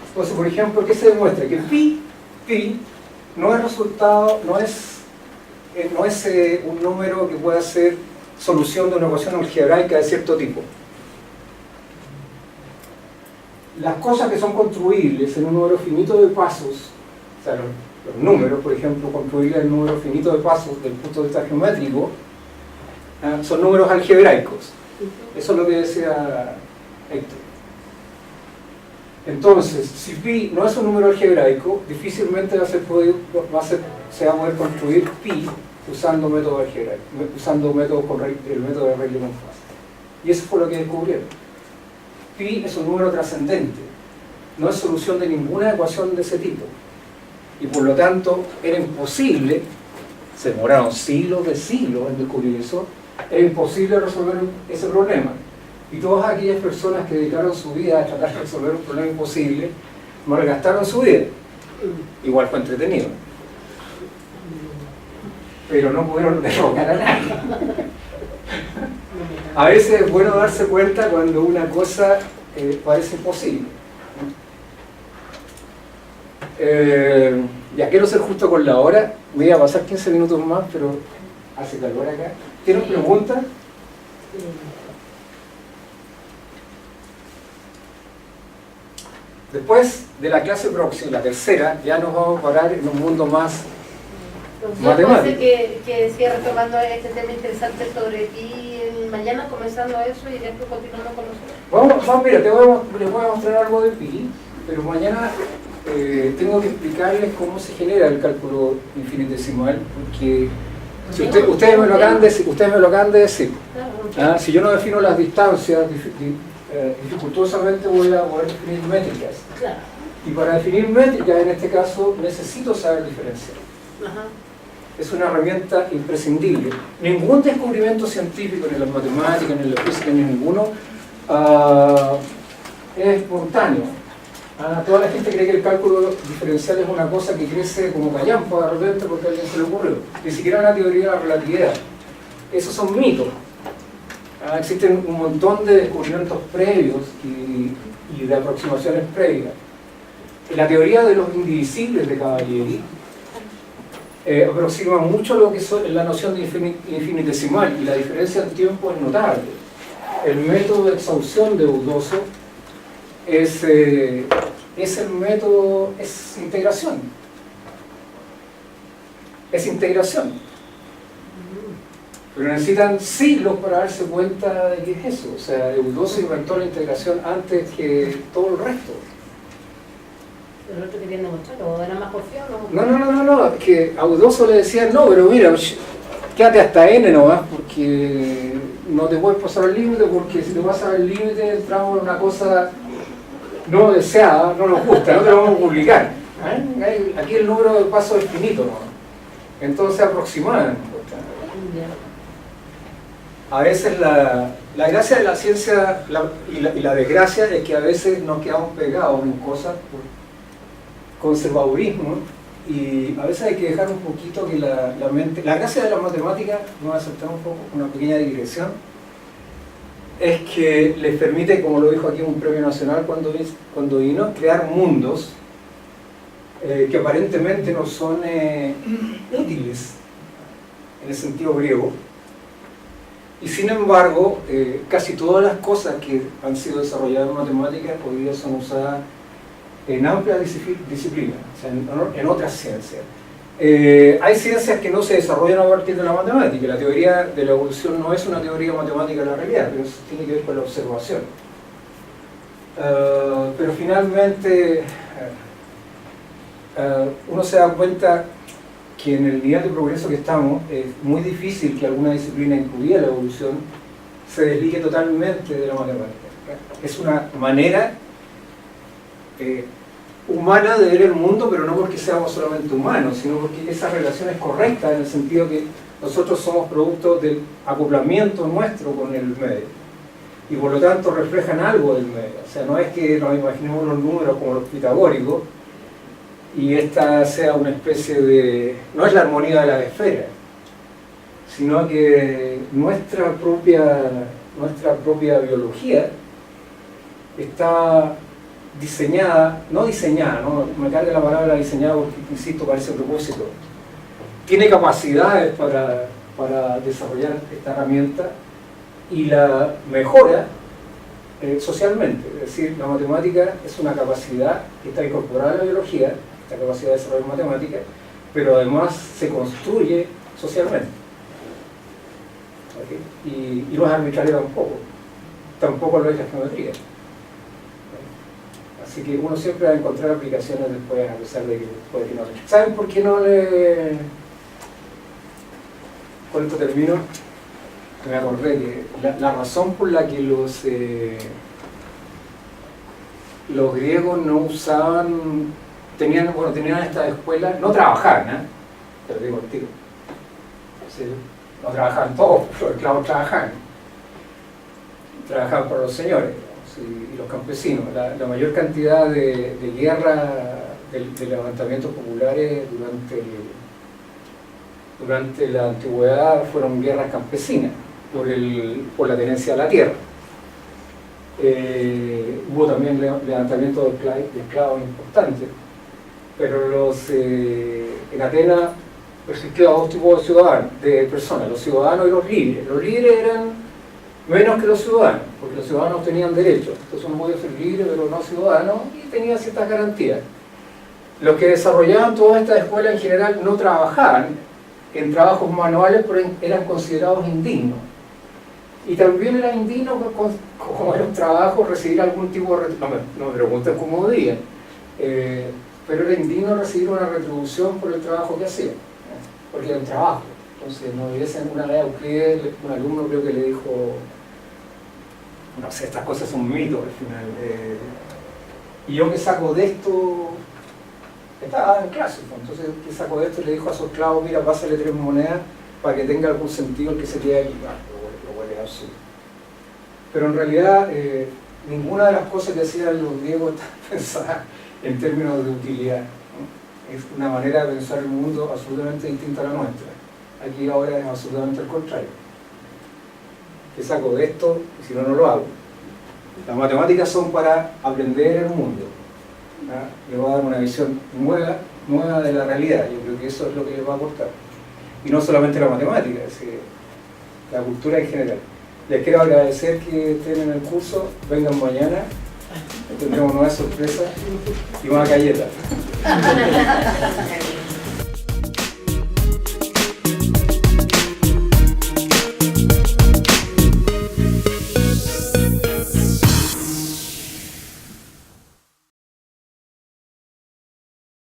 Entonces, por ejemplo, ¿qué se demuestra? Que pi no es resultado, no es un número que pueda ser solución de una ecuación algebraica de cierto tipo. Las cosas que son construibles en un número finito de pasos, o sea, los números, por ejemplo, construir el número finito de pasos desde el punto de vista geométrico, son números algebraicos. Eso es lo que decía Héctor. Entonces, si pi no es un número algebraico, difícilmente se va a poder construir pi usando método algebraico, usando el método de Rayleigh-Monfort. Y eso fue lo que descubrieron. Pi es un número trascendente, no es solución de ninguna ecuación de ese tipo. Y por lo tanto, era imposible, se demoraron siglos de siglos en descubrir eso, era imposible resolver ese problema. Y todas aquellas personas que dedicaron su vida a tratar de resolver un problema imposible, malgastaron su vida. Igual fue entretenido. Pero no pudieron derrocar a nadie. A veces es bueno darse cuenta cuando una cosa parece imposible. Ya quiero ser justo con la hora, me voy a pasar 15 minutos más, pero hace calor acá. ¿Tienen preguntas? Después de la clase próxima, la tercera, ya nos vamos a parar en un mundo más matemático. Que siga retomando este tema interesante sobre ti mañana, comenzando eso y después continuando con nosotros. Mira, les voy a mostrar algo de pi, pero mañana tengo que explicarles cómo se genera el cálculo infinitesimal, porque si ustedes me lo acaban de decir, si yo no defino las distancias, dificultosamente voy a poder definir métricas. Claro. Y para definir métricas, en este caso, necesito saber diferenciar. Es una herramienta imprescindible. Ningún descubrimiento científico, ni en las matemáticas, ni en la física, ni ninguno, es espontáneo. Toda la gente cree que el cálculo diferencial es una cosa que crece como callampa de repente porque a alguien se le ocurrió. Ni siquiera una teoría de la relatividad. Esos son mitos. Existen un montón de descubrimientos previos y de aproximaciones previas. La teoría de los indivisibles de Cavalieri aproxima mucho lo que es la noción de infinitesimal, y la diferencia en tiempo es notable. El método de exhaustión de Udoso es integración. Es integración. Pero necesitan siglos para darse cuenta de qué es eso. O sea, Udoso inventó la integración antes que todo el resto. ¿El otro que tiene demostrarlo era más porfiado? No, es que a Udoso le decían, no, pero mira, quédate hasta n nomás, porque no te puedes pasar el límite, porque si te pasas el límite entramos en una cosa no deseada, no nos gusta, no te lo vamos a publicar. Aquí el número de pasos es finito, ¿no? Entonces aproximaban. A veces la gracia de la ciencia y la desgracia es que a veces nos quedamos pegados en cosas por conservadurismo, y a veces hay que dejar un poquito que la mente... La gracia de la matemática, vamos a aceptar un poco una pequeña digresión, es que les permite, como lo dijo aquí un premio nacional cuando vino, crear mundos que aparentemente no son útiles en el sentido griego, y sin embargo casi todas las cosas que han sido desarrolladas en matemáticas hoy día son usadas en amplias disciplinas, o sea, en otras ciencias. Hay ciencias que no se desarrollan a partir de la matemática. La teoría de la evolución no es una teoría matemática de la realidad, pero eso tiene que ver con la observación. Pero finalmente uno se da cuenta que en el nivel de progreso que estamos es muy difícil que alguna disciplina, incluida la evolución, se desligue totalmente de la matemática. Es una manera humana de ver el mundo, pero no porque seamos solamente humanos, sino porque esa relación es correcta en el sentido que nosotros somos producto del acoplamiento nuestro con el medio, y por lo tanto reflejan algo del medio. O sea, no es que nos imaginemos los números como los pitagóricos y esta sea una especie de... no es la armonía de las esferas, sino que nuestra propia biología está diseñada, no me carga la palabra diseñada porque, insisto, parece a propósito, tiene capacidades para desarrollar esta herramienta y la mejora socialmente. Es decir, la matemática es una capacidad que está incorporada a la biología, esta capacidad de desarrollar matemática, pero además se construye socialmente. ¿Okay? Y no es arbitrario tampoco lo es la geometría. Así que uno siempre va a encontrar aplicaciones después, a pesar de que puede que no. ¿Saben por qué no le...? Con esto termino. Me acordé que la razón por la que los griegos no usaban, tenían estas escuelas, no trabajaban, te lo digo al tiro. ¿Sí? No trabajaban todos, los esclavos trabajaban para los señores, digamos, y los campesinos. La mayor cantidad de guerras, de levantamientos populares durante la antigüedad fueron guerras campesinas por la tenencia de la tierra. Hubo también levantamientos de esclavos importantes, pero en Atenas existían dos tipos de personas, los ciudadanos y los libres. Los libres eran menos que los ciudadanos, porque los ciudadanos tenían derechos, entonces uno podía ser libre pero no ciudadano y tenía ciertas garantías. Los que desarrollaban toda esta escuela en general no trabajaban en trabajos manuales, pero eran considerados indignos. Y también era indigno, como era un trabajo, recibir algún tipo de retribución. No me pregunten cómo digan, pero era indigno recibir una retribución por el trabajo que hacía, porque era un trabajo. Entonces, no hubiesen una vez Euclides, un alumno creo que le dijo, no sé, estas cosas son mitos al final. Y yo que saco de esto, estaba en clase, entonces que saco de esto y le dijo a su esclavo, mira, pásale 3 monedas para que tenga algún sentido el que se quede aquí. Pero en realidad ninguna de las cosas que hacían los griegos está pensada en términos de utilidad, ¿no? Es una manera de pensar el mundo absolutamente distinta a la nuestra. Aquí ahora es absolutamente al contrario. ¿Qué saco de esto? Y si no, no lo hago. Las matemáticas son para aprender el mundo, ¿no? Le voy a dar una visión nueva de la realidad. Yo creo que eso es lo que les va a aportar. Y no solamente la matemática, es decir, la cultura en general. Les quiero agradecer que estén en el curso, vengan mañana, tendremos nuevas sorpresas y más galletas.